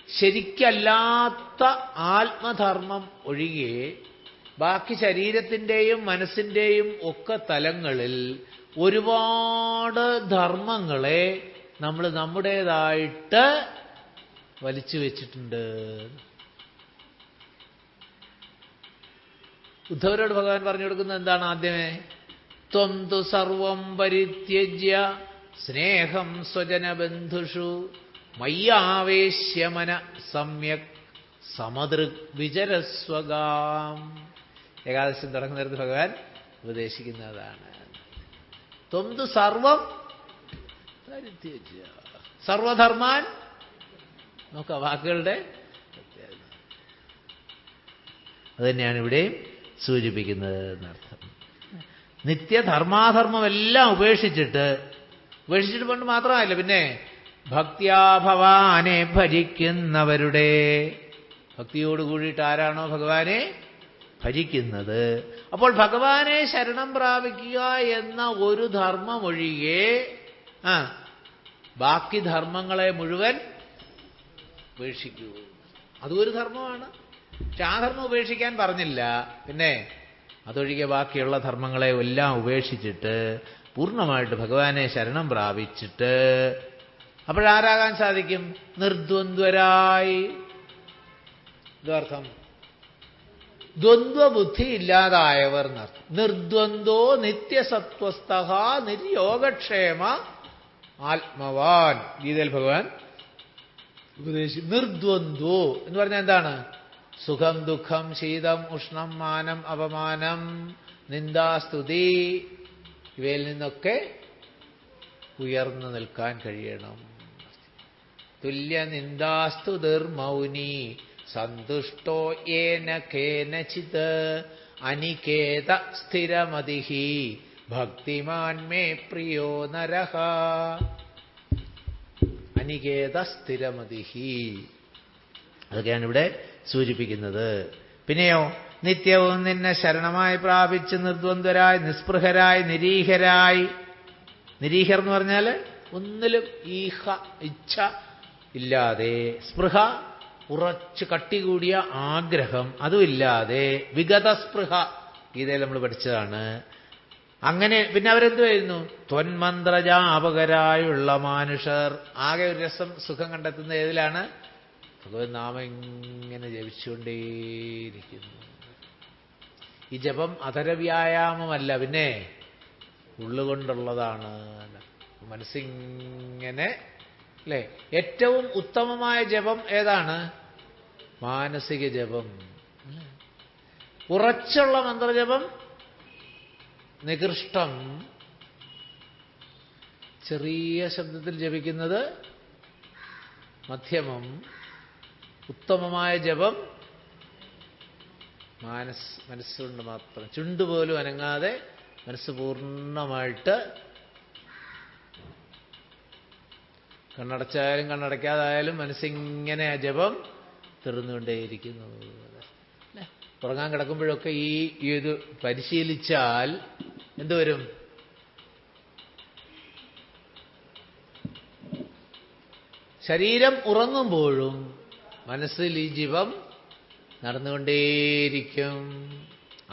ശരിക്കല്ലാത്ത ആത്മധർമ്മം ഒഴികെ ബാക്കി ശരീരത്തിൻ്റെയും മനസ്സിൻ്റെയും ഒക്കെ തലങ്ങളിൽ ഒരുപാട് ധർമ്മങ്ങളെ നമ്മൾ നമ്മുടേതായിട്ട് വലിച്ചു വെച്ചിട്ടുണ്ട്. ഉദ്ധവരോട് ഭഗവാൻ പറഞ്ഞു കൊടുക്കുന്നത് എന്താണ്? ആദ്യമേ ത്വം തു സർവം പരിത്യജ്യ സ്നേഹം സ്വജനബന്ധുഷു മയ്യാവേശ്യ മന സമ്യക് സമദൃക് വിചരസ്വഗാം. ഏകാദശം തുടങ്ങുന്നിടത്ത് ഭഗവാൻ ഉപദേശിക്കുന്നതാണ്. ത്വം തു സർവം പരിത്യജ്യ, സർവധർമാൻ. നോക്ക വാക്കുകളുടെ അത് തന്നെയാണ് ഇവിടെയും സൂചിപ്പിക്കുന്നത് എന്നർത്ഥം. നിത്യധർമാധർമ്മമെല്ലാം ഉപേക്ഷിച്ചിട്ട് കൊണ്ട് മാത്രമല്ല, പിന്നെ ഭക്ത്യാ ഭവാനെ ഭജിക്കുന്നവരുടെ, ഭക്തിയോട് കൂടിയിട്ട് ആരാണോ ഭഗവാനെ ഭജിക്കുന്നത്, അപ്പോൾ ഭഗവാനെ ശരണം പ്രാപിക്കുക എന്ന ഒരു ധർമ്മം ഒഴികെ ബാക്കി ധർമ്മങ്ങളെ മുഴുവൻ ഉപേക്ഷിക്കൂ. അതും ഒരു ധർമ്മമാണ്. പക്ഷെ ആ ധർമ്മം ഉപേക്ഷിക്കാൻ പറഞ്ഞില്ല. പിന്നെ അതൊഴികെ ബാക്കിയുള്ള ധർമ്മങ്ങളെ എല്ലാം ഉപേക്ഷിച്ചിട്ട് പൂർണ്ണമായിട്ട് ഭഗവാനെ ശരണം പ്രാപിച്ചിട്ട് അപ്പോഴാരാകാൻ സാധിക്കും? നിർദ്വന്ദ്വരായി. ഇതർത്ഥം ദ്വന്ദ്വബുദ്ധി ഇല്ലാതായവർ എന്നർത്ഥം. നിർദ്വന്ദ്വോ നിത്യസത്വസ്ഥ നിർയോഗക്ഷേമ ആത്മവാൻ. ഗീതയിൽ ഭഗവാൻ ഉപദേശിച്ചു. നിർദ്വന്ദ്വോ എന്ന് പറഞ്ഞാൽ എന്താണ്? സുഖം ദുഃഖം ശീതം ഉഷ്ണം മാനം അപമാനം നിന്ദാസ്തുതി ഇവയിൽ നിന്നൊക്കെ ഉയർന്നു നിൽക്കാൻ കഴിയണം. തുല്യനിന്ദാസ്തുതിർമൗനി സന്തുഷ്ടോ യേന കേനചിത് അനികേത സ്ഥിരമതിഹി ഭക്തിമാൻ മേ പ്രിയോ നരഹ. അനികേത സ്ഥിരമതിഹി, അതൊക്കെയാണ് ഇവിടെ സൂചിപ്പിക്കുന്നത്. പിന്നെയോ നിത്യവും നിന്നെ ശരണമായി പ്രാപിച്ച് നിർദ്വന്ദ്വരായി നിസ്പൃഹരായി നിരീഹരായി. നിരീഹർ എന്ന് പറഞ്ഞാൽ ഒന്നിലും ഇച്ഛ ഇല്ലാതെ, സ്പൃഹ ഉറച്ച് കട്ടികൂടിയ ആഗ്രഹം അതുമില്ലാതെ, വിഗതസ്പൃഹ ഗീതയിൽ നമ്മൾ പഠിച്ചതാണ്. അങ്ങനെ പിന്നെ അവരെന്ത് വരുന്നു? ത്വന്മന്ത്രജാപകരായുള്ള മാനുഷർ. ആകെ ഒരു രസം സുഖം കണ്ടെത്തുന്ന ഏതിലാണ്? ഭഗവത് നാമം ഇങ്ങനെ ജപിച്ചുകൊണ്ടേയിരിക്കുന്നു. ഈ ജപം അധരവ്യായാമമല്ല, പിന്നെ ഉള്ളുകൊണ്ടുള്ളതാണ്. മനസ്സിങ്ങനെ അല്ലേ? ഏറ്റവും ഉത്തമമായ ജപം ഏതാണ്? മാനസിക ജപം. ഉറച്ചുള്ള മന്ത്രജപം നികൃഷ്ടം. ചെറിയ ശബ്ദത്തിൽ ജപിക്കുന്നത് മധ്യമം. ഉത്തമമായ ജപം മനസ്സുകൊണ്ട് മാത്രം, ചുണ്ടുപോലും അനങ്ങാതെ മനസ്സ് പൂർണ്ണമായിട്ട്, കണ്ണടച്ചായാലും കണ്ണടയ്ക്കാതായാലും മനസ്സിങ്ങനെ ആ ജപം തീർന്നുകൊണ്ടേയിരിക്കുന്നു. ഉറങ്ങാൻ കിടക്കുമ്പോഴൊക്കെ ഈ ഇത് പരിശീലിച്ചാൽ എന്തുവരും? ശരീരം ഉറങ്ങുമ്പോഴും മനസ്സിൽ ഈ ജപം നടന്നുകൊണ്ടേയിരിക്കും.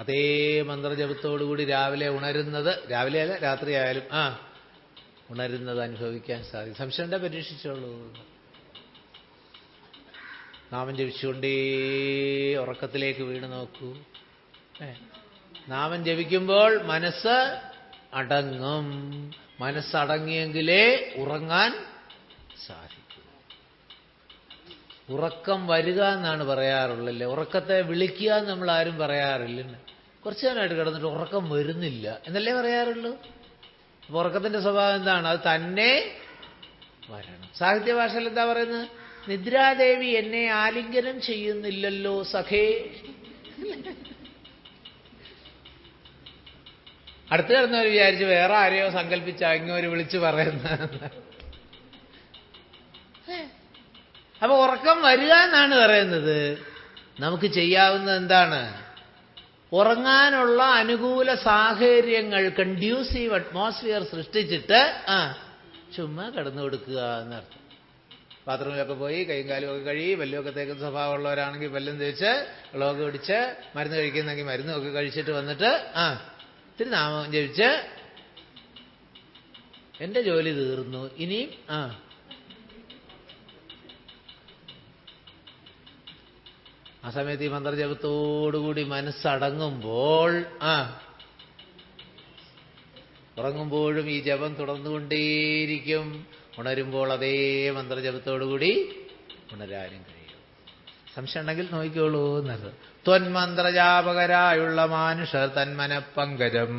അതേ മന്ത്രജപത്തോടുകൂടി രാവിലെ ഉണരുന്നത്, രാവിലെ അല്ല രാത്രി ആയാലും ഉണരുന്നത് അനുഭവിക്കാൻ സാധിക്കും. സംശയമുണ്ടെ പരീക്ഷിച്ചോളൂ. നാമം ജപിച്ചുകൊണ്ടേ ഉറക്കത്തിലേക്ക് വീണ് നോക്കൂ. നാമം ജപിക്കുമ്പോൾ മനസ്സ് അടങ്ങും. മനസ്സടങ്ങിയെങ്കിലേ ഉറങ്ങാൻ സാധിക്കും. ഉറക്കം വരിക എന്നാണ് പറയാറുള്ളല്ലേ. ഉറക്കത്തെ വിളിക്കുക എന്ന് നമ്മൾ ആരും പറയാറില്ല. കുറച്ചു നേരമായിട്ട് കിടന്നിട്ട് ഉറക്കം വരുന്നില്ല എന്നല്ലേ പറയാറുള്ളൂ. അപ്പൊ ഉറക്കത്തിന്റെ സ്വഭാവം എന്താണ്? അത് തന്നെ വരണം. സാഹിത്യ ഭാഷയിൽ എന്താ പറയുന്നത്? നിദ്രാദേവി എന്നെ ആലിംഗനം ചെയ്യുന്നില്ലല്ലോ സഖേ. അടുത്ത് കിടന്നവർ വിചാരിച്ച് വേറെ ആരെയോ സങ്കല്പിച്ച ഇങ്ങോര് വിളിച്ചു പറയുന്ന. അപ്പൊ ഉറക്കം വരിക എന്നാണ് പറയുന്നത്. നമുക്ക് ചെയ്യാവുന്നത് എന്താണ്? ഉറങ്ങാനുള്ള അനുകൂല സാഹചര്യങ്ങൾ, കൺഡ്യൂസീവ് അറ്റ്മോസ്ഫിയർ സൃഷ്ടിച്ചിട്ട് ചുമ്മാ കിടന്നു കൊടുക്കുക എന്നർത്ഥം. ബാത്റൂമിലൊക്കെ പോയി കൈയും കാലും ഒക്കെ കഴുകി, പല്ലുമൊക്കെ തേക്കുന്ന സ്വഭാവമുള്ളവരാണെങ്കിൽ പല്ലും തേച്ച് വെള്ളമൊക്കെ പിടിച്ച്, മരുന്ന് കഴിക്കുന്നെങ്കിൽ മരുന്നൊക്കെ കഴിച്ചിട്ട് വന്നിട്ട് ഇത്തിരി നാമം ജപിച്ച് എന്റെ ജോലി തീർന്നു, ഇനിയും ആ സമയത്ത് ഈ മന്ത്രജപത്തോടുകൂടി മനസ്സടങ്ങുമ്പോൾ ഉറങ്ങുമ്പോഴും ഈ ജപം തുടർന്നുകൊണ്ടേയിരിക്കും. ഉണരുമ്പോൾ അതേ മന്ത്രജപത്തോടുകൂടി ഉണരാനും കഴിയും. സംശയം ഉണ്ടെങ്കിൽ നോക്കിക്കോളൂ എന്നത്. ത്വന്മന്ത്രജാപകരായുള്ള മാനുഷർ തന്മനപ്പങ്കജം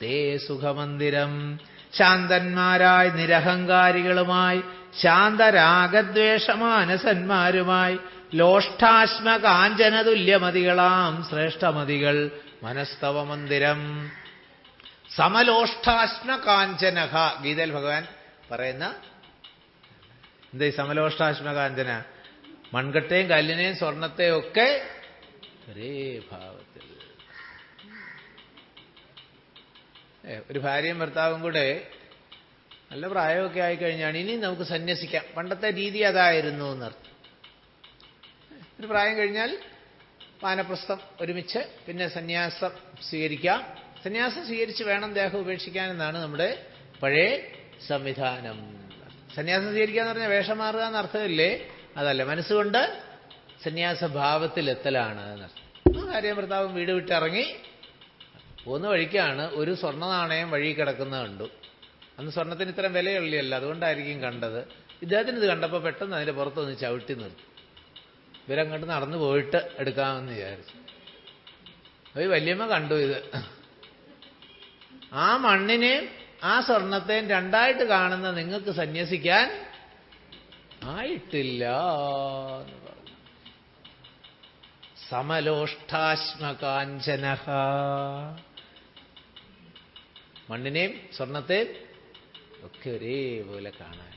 തേ സുഖമന്ദിരം. ശാന്തന്മാരായി നിരഹങ്കാരികളുമായി ശാന്തരാഗദ്വേഷമാനസന്മാരുമായി ലോഷ്ടാശ്മ കാഞ്ചന തുല്യമതികളാം ശ്രേഷ്ഠമതികൾ മനസ്തവ മന്ദിരം. സമലോഷ്ടാശ്മ കാഞ്ചനഹ. ഗീതയിൽ ഭഗവാൻ പറയുന്ന എന്താ ഈ സമലോഷ്ടാശ്മ കാഞ്ചന? മൺകട്ടയും കല്ലിനെയും സ്വർണത്തെയും ഒക്കെ ഒരേ ഭാവത്തിൽ. ഒരു ഭാര്യയും ഭർത്താവും കൂടെ നല്ല പ്രായമൊക്കെ ആയിക്കഴിഞ്ഞാണ് ഇനി നമുക്ക് സന്യസിക്കാം. പണ്ടത്തെ രീതി അതായിരുന്നു എന്നർത്ഥം. ഒരു പ്രായം കഴിഞ്ഞാൽ വാനപ്രസ്ഥം ഒരുമിച്ച്, പിന്നെ സന്യാസം സ്വീകരിക്കാം. സന്യാസം സ്വീകരിച്ച് വേണം ദേഹം ഉപേക്ഷിക്കാനെന്നാണ് നമ്മുടെ പഴയ സംവിധാനം. സന്യാസം സ്വീകരിക്കുക എന്ന് പറഞ്ഞാൽ വേഷം മാറുക എന്നർത്ഥമില്ലേ? അതല്ല, മനസ്സുകൊണ്ട് സന്യാസഭാവത്തിലെത്തലാണ് എന്നർത്ഥം. ഭാര്യയും ഭർത്താവും വീട് വിട്ടിറങ്ങി പോകുന്ന വഴിക്കാണ് ഒരു സ്വർണ്ണ നാണയം വഴി കിടക്കുന്നത് കണ്ടു. അന്ന് സ്വർണത്തിന് ഇത്രയും വിലയുള്ളതല്ല, അതുകൊണ്ടായിരിക്കും കണ്ടത്. ഇദ്ദേഹത്തിന് ഇത് കണ്ടപ്പോൾ പെട്ടെന്ന് അതിൻ്റെ പുറത്തൊന്ന് ചവിട്ടി നിർത്തി. ഇവരങ്ങോട്ട് നടന്നു പോയിട്ട് എടുക്കാമെന്ന് വിചാരിച്ചു. അത് വല്യമ്മ കണ്ടു ഇത്. ആ മണ്ണിനെയും ആ സ്വർണത്തെയും രണ്ടായിട്ട് കാണുന്ന നിങ്ങൾക്ക് സന്യസിക്കാൻ ആയിട്ടില്ല എന്ന് പറഞ്ഞു. സമലോഷ്ടാശ്മകാഞ്ചനഃ. മണ്ണിനെയും സ്വർണത്തെയും ഒക്കെ ഒരേപോലെ കാണാൻ.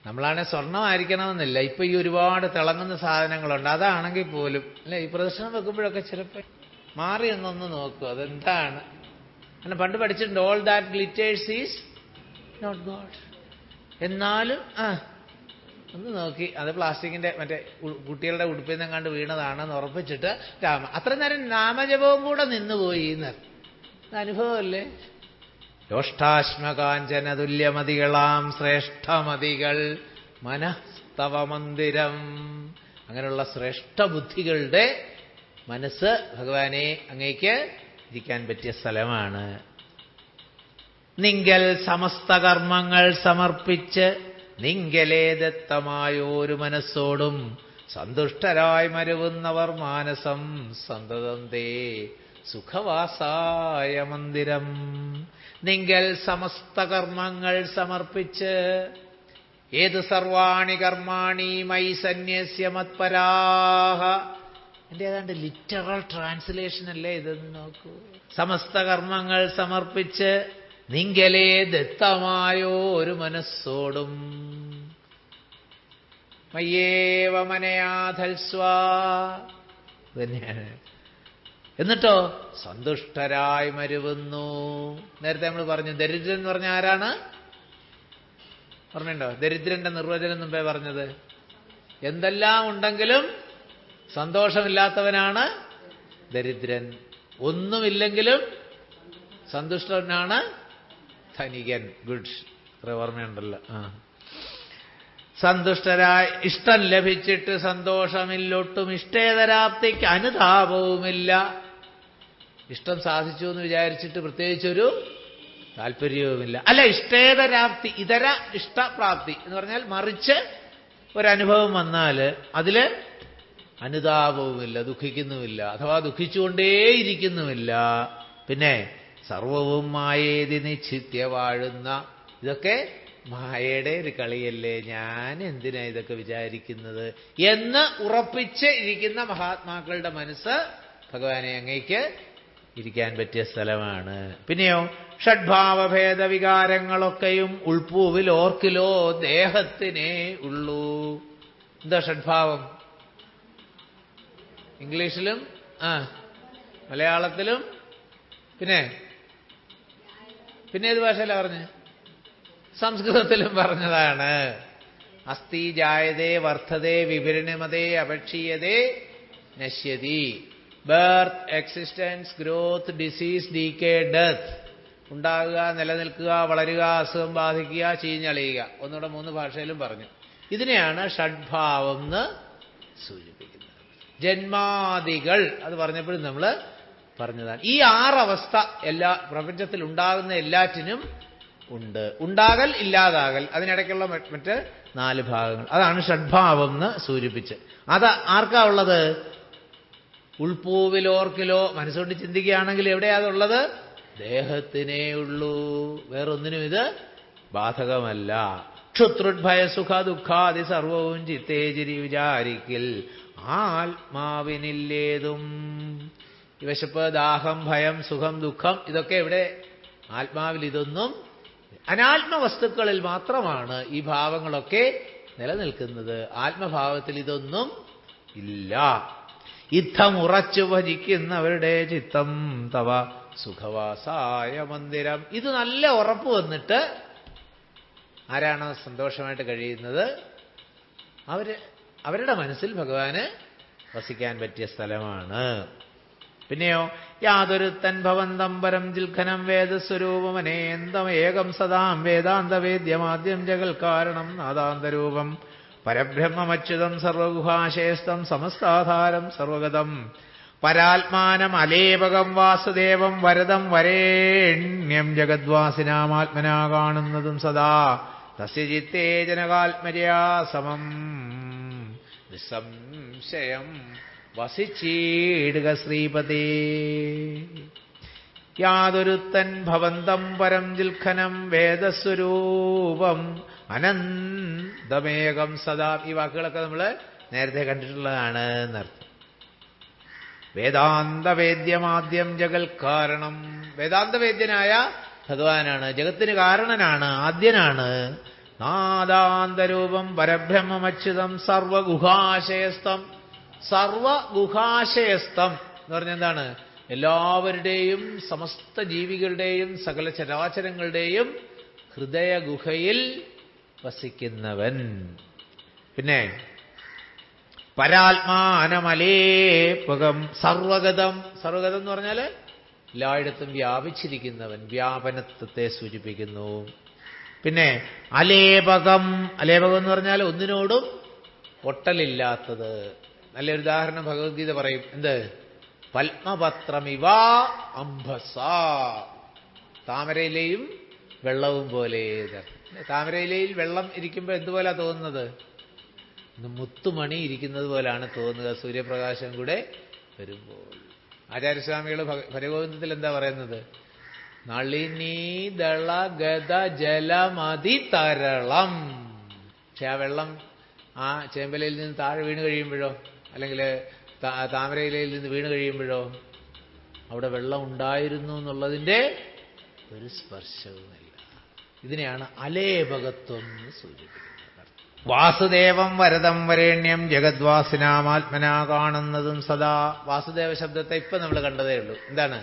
നമ്മളാണെ സ്വർണ്ണമായിരിക്കണമെന്നില്ല. ഇപ്പൊ ഈ ഒരുപാട് തിളങ്ങുന്ന സാധനങ്ങളുണ്ട്. അതാണെങ്കിൽ പോലും അല്ലെ, ഈ പ്രദർശനം വെക്കുമ്പോഴൊക്കെ ചിലപ്പോൾ മാറി എന്നൊന്ന് നോക്കൂ, അതെന്താണ്. അങ്ങനെ പണ്ട് പഠിച്ചിട്ടുണ്ട്, all that glitters is not gold. എന്നാലും ഒന്ന് നോക്കി, അത് പ്ലാസ്റ്റിക്കിന്റെ മറ്റേ കുട്ടികളുടെ ഉടുപ്പിൽ നിന്ന് കണ്ട് വീണതാണെന്ന് ഉറപ്പിച്ചിട്ട് അത്ര നേരം നാമജപവും കൂടെ നിന്നുപോയി എന്ന്. അനുഭവമല്ലേ? യോഷ്ടാശ്മകാഞ്ചന തുല്യമതികളാം ശ്രേഷ്ഠമതികൾ മനസ്തവ മന്ദിരം. അങ്ങനെയുള്ള ശ്രേഷ്ഠ ബുദ്ധികളുടെ മനസ്സ് ഭഗവാനെ അങ്ങേക്ക് ഇരിക്കാൻ പറ്റിയ സ്ഥലമാണ്. നിങ്കൽ സമസ്ത കർമ്മങ്ങൾ സമർപ്പിച്ച് നിങ്കലേ ദത്തമായോരു മനസ്സോടും സന്തുഷ്ടരായി മരുവുന്നവർ മാനസം സന്തതം തേ സുഖവാസായ മന്ദിരം. നിങ്കൽ സമസ്ത കർമ്മങ്ങൾ സമർപ്പിച്ച്, ഏത് സർവാണി കർമാണി മൈ സന്യസ്യ മത്പരാഹ. എൻ്റെ ഏതാണ്ട് ലിറ്ററൽ ട്രാൻസ്ലേഷൻ അല്ലേ ഇതെന്ന് നോക്കൂ. സമസ്ത കർമ്മങ്ങൾ സമർപ്പിച്ച് നിങ്കലേ ദത്തമായോ ഒരു മനസ്സോടും മയ്യേവ മനയാധൽസ്വാ തന്നെയാണ്. എന്നിട്ടോ സന്തുഷ്ടരായി മരുവുന്നു. നേരത്തെ നമ്മൾ പറഞ്ഞു ദരിദ്രൻ എന്ന് പറഞ്ഞ ആരാണ്? പറഞ്ഞിട്ടുണ്ടോ? ദരിദ്രന്റെ നിർവചനം മുമ്പേ പറഞ്ഞത്. എന്തെല്ലാം ഉണ്ടെങ്കിലും സന്തോഷമില്ലാത്തവനാണ് ദരിദ്രൻ. ഒന്നുമില്ലെങ്കിലും സന്തുഷ്ടനാണ് ധനികൻ. ഗുഡ്, അത്ര ഓർമ്മയുണ്ടല്ലോ. സന്തുഷ്ടരായി, ഇഷ്ടം ലഭിച്ചിട്ട് സന്തോഷമില്ലൊട്ടും, ഇഷ്ടേതരാപ്തിക്ക് അനുതാപവുമില്ല. ഇഷ്ടം സാധിച്ചു എന്ന് വിചാരിച്ചിട്ട് പ്രത്യേകിച്ചൊരു താല്പര്യവുമില്ല. അല്ല, ഇഷ്ടേതരാപ്തി, ഇതര ഇഷ്ടപ്രാപ്തി എന്ന് പറഞ്ഞാൽ മറിച്ച് ഒരനുഭവം വന്നാൽ അതില് അനുതാപവുമില്ല, ദുഃഖിക്കുന്നുമില്ല, അഥവാ ദുഃഖിച്ചുകൊണ്ടേയിരിക്കുന്നുമില്ല. പിന്നെ സർവവും മായേതി നിശ്ചിത്യ വാഴുന്ന. ഇതൊക്കെ മായയുടെ ഒരു കളിയല്ലേ, ഞാൻ എന്തിനാ ഇതൊക്കെ വിചാരിക്കുന്നത് എന്ന് ഉറപ്പിച്ച് ഇരിക്കുന്ന മഹാത്മാക്കളുടെ മനസ്സ് ഭഗവാനെ അങ്ങേക്ക് ഇരിക്കാൻ പറ്റിയ സ്ഥലമാണ്. പിന്നെയോ ഷഡ്ഭാവഭേദ വികാരങ്ങളൊക്കെയും ഉൾപ്പൂവിൽ ഓർക്കിലോ ദേഹത്തിനേ ഉള്ളൂ. എന്താ ഷഡ്ഭാവം? ഇംഗ്ലീഷിലും മലയാളത്തിലും പിന്നെ ഏത് ഭാഷയിലാ പറഞ്ഞ്? സംസ്കൃതത്തിലും പറഞ്ഞതാണ്. അസ്ഥി ജായതേ വർദ്ധതേ വിപരിണമതേ അപക്ഷീയതേ നശ്യതി. Birth, existence, growth, disease, decay, death. ഉണ്ടാകുക, നിലനിൽക്കുക, വളരുക, അസുഖം ബാധിക്കുക, ചീഞ്ഞളിയുക. ഒന്നുകൂടെ 3 ഭാഷയിലും പറഞ്ഞു. ഇതിനെയാണ് ഷഡ്ഭാവം എന്ന് സൂചിപ്പിക്കുന്നത്. ജന്മാദികൾ അത് പറഞ്ഞപ്പോഴും നമ്മൾ പറഞ്ഞതാണ്. ഈ 6 അവസ്ഥ എല്ലാ പ്രപഞ്ചത്തിൽ ഉണ്ടാകുന്ന എല്ലാറ്റിനും ഉണ്ട്. ഉണ്ടാകൽ, ഇല്ലാതാകൽ, അതിനിടയ്ക്കുള്ള മറ്റ് 4 ഭാഗങ്ങൾ. അതാണ് ഷഡ്ഭാവം എന്ന് സൂചിപ്പിച്ച്. അത് ആർക്കാ ഉള്ളത്? ഉൾപ്പൂവിലോർക്കിലോ മനസ്സുകൊണ്ട് ചിന്തിക്കുകയാണെങ്കിൽ എവിടെയാതുള്ളത്? ദേഹത്തിനേ ഉള്ളൂ. വേറൊന്നിനും ഇത് ബാധകമല്ല. ക്ഷുത്രുഭയ സുഖ ദുഃഖാദി സർവവും ചിത്തേജിരി വിചാരിക്കിൽ ആത്മാവിനില്ലേതും. ഈ വിശപ്പ്, ദാഹം, ഭയം, സുഖം, ദുഃഖം ഇതൊക്കെ ഇവിടെ ആത്മാവിൽ ഇതൊന്നും. അനാത്മവസ്തുക്കളിൽ മാത്രമാണ് ഈ ഭാവങ്ങളൊക്കെ നിലനിൽക്കുന്നത്. ആത്മഭാവത്തിൽ ഇതൊന്നും ഇല്ല. യുദ്ധം ഉറച്ചു ഭജിക്കുന്നവരുടെ ചിത്തം തവ സുഖവാസായ മന്ദിരം. ഇത് നല്ല ഉറപ്പ് വന്നിട്ട് ആരാണോ സന്തോഷമായിട്ട് കഴിയുന്നത് അവരുടെ മനസ്സിൽ ഭഗവാന് വസിക്കാൻ പറ്റിയ സ്ഥലമാണ്. പിന്നെയോ യാതൊരുത്തൻ ഭവന്തം പരം ജിൽഖനം വേദസ്വരൂപമനേന്തം ഏകം സദാം വേദാന്തവേദ്യമാദ്യം ജഗൽ കാരണം നാദാന്തരൂപം പരബ്രഹ്മമച്യുതം സർവഗുഹാശേസ്തം സമസ്താധാരം സർവഗതം പരാത്മാനം അലേപകം വാസുദേവം വരദം വരേണ്യം ജഗദ്വാസിനാമാത്മനാ കാണുന്നതും സദാ തസ്യ ചിത്തേ ജനകാത്മജയാ സമം നിസ്സംശയം വസിച്ചീടുക ശ്രീപതേ. യാതൊരുത്തൻ ഭവന്തം പരം ജിൽഖനം വേദസ്വരൂപം അനന്തമേകം സദാ. ഈ വാക്കുകളൊക്കെ നമ്മൾ നേരത്തെ കണ്ടിട്ടുള്ളതാണ് എന്നർത്ഥം. വേദാന്തവേദ്യമാദ്യം ജഗൽ കാരണം. വേദാന്തവേദ്യനായ ഭഗവാനാണ്, ജഗത്തിന് കാരണനാണ്, ആദ്യനാണ്. നാദാന്തരൂപം പരബ്രഹ്മമച്യുതം സർവഗുഹാശയസ്ഥം. സർവഗുഹാശയസ്ഥം എന്ന് പറഞ്ഞാൽ എന്താണ്? എല്ലാവരുടെയും സമസ്ത ജീവികളുടെയും സകല ചരാചരങ്ങളുടെയും ഹൃദയഗുഹയിൽ വസിക്കുന്നവൻ. പിന്നെ പരാത്മാനമലേപകം സർവഗതം. സർവഗതം എന്ന് പറഞ്ഞാൽ എല്ലായിടത്തും വ്യാപിച്ചിരിക്കുന്നവൻ, വ്യാപനത്വത്തെ സൂചിപ്പിക്കുന്നു. പിന്നെ അലേപകം. അലേപകം എന്ന് പറഞ്ഞാൽ ഒന്നിനോടും ഒട്ടലില്ലാത്തത്. നല്ലൊരു ഉദാഹരണം ഭഗവത്ഗീത പറയും. എന്ത്? പത്മപത്രമിവ അംഭസ. താമരയിലെയും വെള്ളവും പോലെ. താമരയിലയിൽ വെള്ളം ഇരിക്കുമ്പോൾ എന്തുപോലാ തോന്നുന്നത്? മുത്തുമണി ഇരിക്കുന്നത് പോലാണ് തോന്നുക, സൂര്യപ്രകാശം കൂടെ വരുമ്പോൾ. ആചാര്യസ്വാമികൾ ഭരഗോവിന്ദത്തിൽ എന്താ പറയുന്നത്? നളിനീദള ഗത ജലമതി തരളം. പക്ഷെ ആ വെള്ളം ആ ചേമ്പലയിൽ നിന്ന് താഴെ വീണ് കഴിയുമ്പോഴോ, അല്ലെങ്കിൽ താമരയിലയിൽ നിന്ന് വീണ് കഴിയുമ്പോഴോ അവിടെ വെള്ളം ഉണ്ടായിരുന്നു എന്നുള്ളതിൻ്റെ ഒരു സ്പർശവുമില്ല. ഇതിനെയാണ് അലേപകത്വം എന്ന് സൂചിപ്പിക്കുന്നത്. വാസുദേവം വരദം വരേണ്യം ജഗദ്വാസിനാമാത്മനാ കാണുന്നതും സദാ. വാസുദേവ ശബ്ദത്തെ ഇപ്പൊ നമ്മൾ കണ്ടതേ ഉള്ളൂ. എന്താണ്?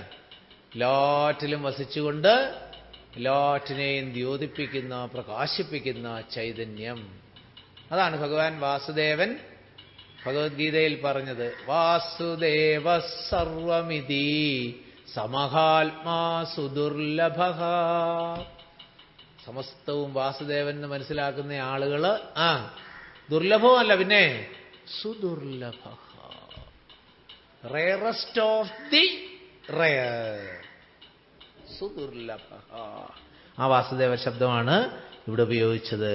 എല്ലാറ്റിലും വസിച്ചുകൊണ്ട് എല്ലാറ്റിനെയും ദ്യോതിപ്പിക്കുന്ന, പ്രകാശിപ്പിക്കുന്ന ചൈതന്യം. അതാണ് ഭഗവാൻ വാസുദേവൻ ഭഗവത്ഗീതയിൽ പറഞ്ഞത്. വാസുദേവ സർവമിതി സമഹാത്മാ സുദുർലഭ. സമസ്തവും വാസുദേവൻ എന്ന് മനസ്സിലാക്കുന്ന ആളുകൾ ദുർലഭമല്ല, പിന്നെ സുദുർലഭ, റയറസ്റ്റ് ഓഫ് ദി റയർ, സുദുർലഭ. ആ വാസുദേവ ശബ്ദമാണ് ഇവിടെ ഉപയോഗിച്ചത്.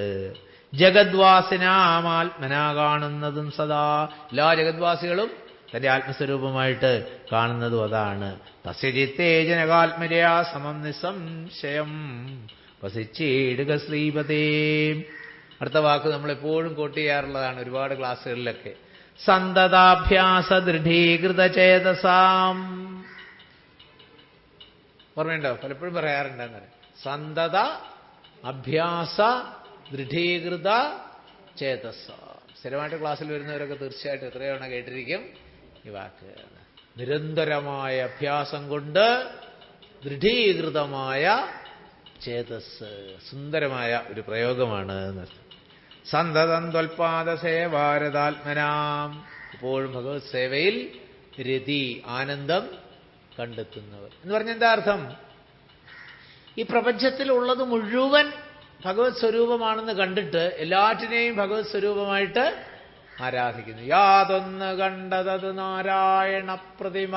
ജഗദ്വാസിനാമാത്മനാ കാണുന്നതും സദാ. എല്ലാ ജഗദ്വാസികളും തന്റെ ആത്മസ്വരൂപമായിട്ട് കാണുന്നതും അതാണ്. തസ്യ ചിത്തേ ജനകാത്മജയാ സമം നിസ്സംശയം വസിച്ചീടുക ശ്രീപതേ. അടുത്ത വാക്ക് നമ്മളെപ്പോഴും കോട്ട് ചെയ്യാറുള്ളതാണ് ഒരുപാട് ക്ലാസ്സുകളിലൊക്കെ. സന്തതാഭ്യാസ ദൃഢീകൃത ചേതസാം. ഓർമ്മയുണ്ടോ? പലപ്പോഴും പറയാറുണ്ടെന്ന്. സന്തത അഭ്യാസ ദൃഢീകൃത ചേതസ. സ്ഥിരമായിട്ട് ക്ലാസ്സിൽ വരുന്നവരൊക്കെ തീർച്ചയായിട്ടും എത്രയോ തവണ കേട്ടിരിക്കും ഈ വാക്ക്. നിരന്തരമായ അഭ്യാസം കൊണ്ട് ദൃഢീകൃതമായ ചേതസ്. സുന്ദരമായ ഒരു പ്രയോഗമാണ്. സന്തതം ത്വൽപാദ സേവാരതാത്മനാം. ഇപ്പോഴും ഭഗവത് സേവയിൽ രതി, ആനന്ദം കണ്ടെത്തുന്നവർ എന്ന് പറഞ്ഞ എന്താ അർത്ഥം? ഈ പ്രപഞ്ചത്തിലുള്ളത് മുഴുവൻ ഭഗവത് സ്വരൂപമാണെന്ന് കണ്ടിട്ട് എല്ലാറ്റിനെയും ഭഗവത് സ്വരൂപമായിട്ട് ആരാധിക്കുന്നു. യാതൊന്ന് കണ്ടതത് നാരായണ പ്രതിമ.